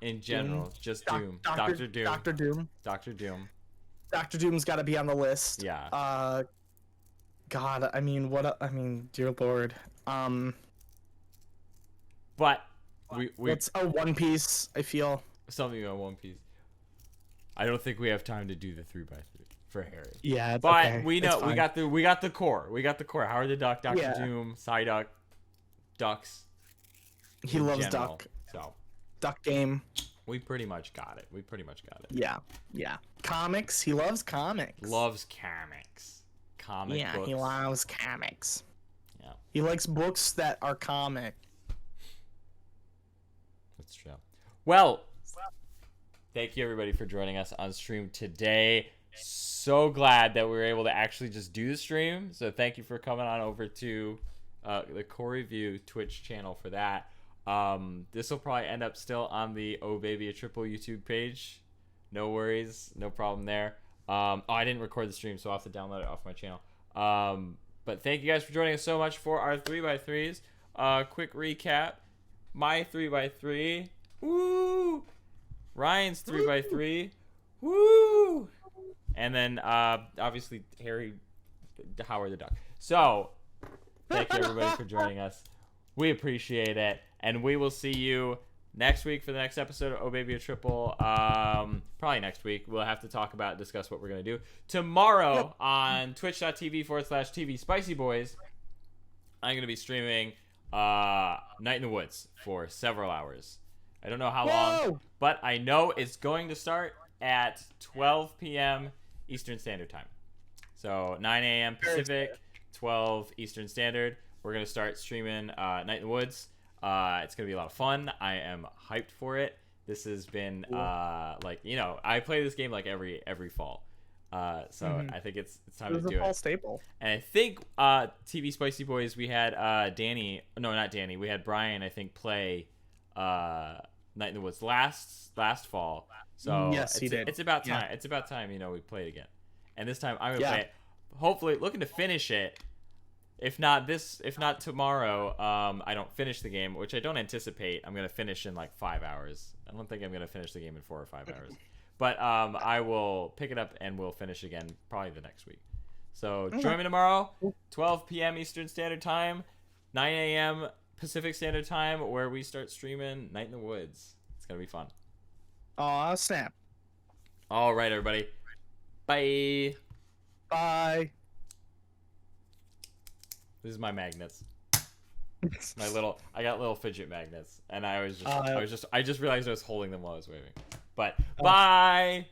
In general,
Doom.
just Doom. Doctor Doom.
Doctor Doom.
Doctor Doom.
Doctor Doom's got to be on the list.
Yeah.
God, I mean, dear Lord.
But we
it's a One Piece. I feel
something on One Piece. I don't think we have time to do the 3x3 for Harry.
Yeah, it's
but
okay.
we know we got the core. We got the core. Howard the Duck, Doctor Doom, Psyduck, ducks.
He loves duck.
So,
duck game.
We pretty much got it.
Yeah. Comics. He loves comics.
Loves comics. Comic books.
He loves comics.
Yeah.
He likes books that are comic.
That's true. Well, thank you everybody for joining us on stream today. So glad that we were able to actually just do the stream. So thank you for coming on over to the Core Review Twitch channel for that. This will probably end up still on the Oh Baby a Triple YouTube page. No worries, no problem there. I didn't record the stream, so I'll have to download it off my channel. But thank you guys for joining us so much for our 3x3s. Quick recap. My 3x3. Woo! Ryan's 3x3. Woo! And then, obviously, Howard the Duck. So, thank you everybody for joining us. We appreciate it. And we will see you next week for the next episode of Oh Baby a Triple. Probably next week. We'll have to discuss what we're going to do. Tomorrow on twitch.tv/TV Spicy Boys, I'm going to be streaming Night in the Woods for several hours. I don't know how long, but I know it's going to start at 12 p.m. Eastern Standard Time. So 9 a.m. Pacific, 12 Eastern Standard. We're going to start streaming Night in the Woods. It's going to be a lot of fun. I am hyped for it. This has been, I play this game like every fall. So I think it's time to do it. It's a
fall staple.
And I think TV Spicy Boys, we had we had Brian, I think, play Night in the Woods last fall. So
yes, he did.
It's about time. Yeah. It's about time, we play it again. And this time I'm going to play it. Hopefully, looking to finish it. If not tomorrow, I don't finish the game, which I don't anticipate. I'm going to finish in like 5 hours. I don't think I'm going to finish the game in 4 or 5 hours. But I will pick it up and we'll finish again probably the next week. So join me tomorrow, 12 p.m. Eastern Standard Time, 9 a.m. Pacific Standard Time, where we start streaming Night in the Woods. It's going to be fun.
Aw, snap.
All right, everybody. Bye.
Bye.
This is my magnets. I got little fidget magnets, and I just realized I was holding them while I was waving. But bye.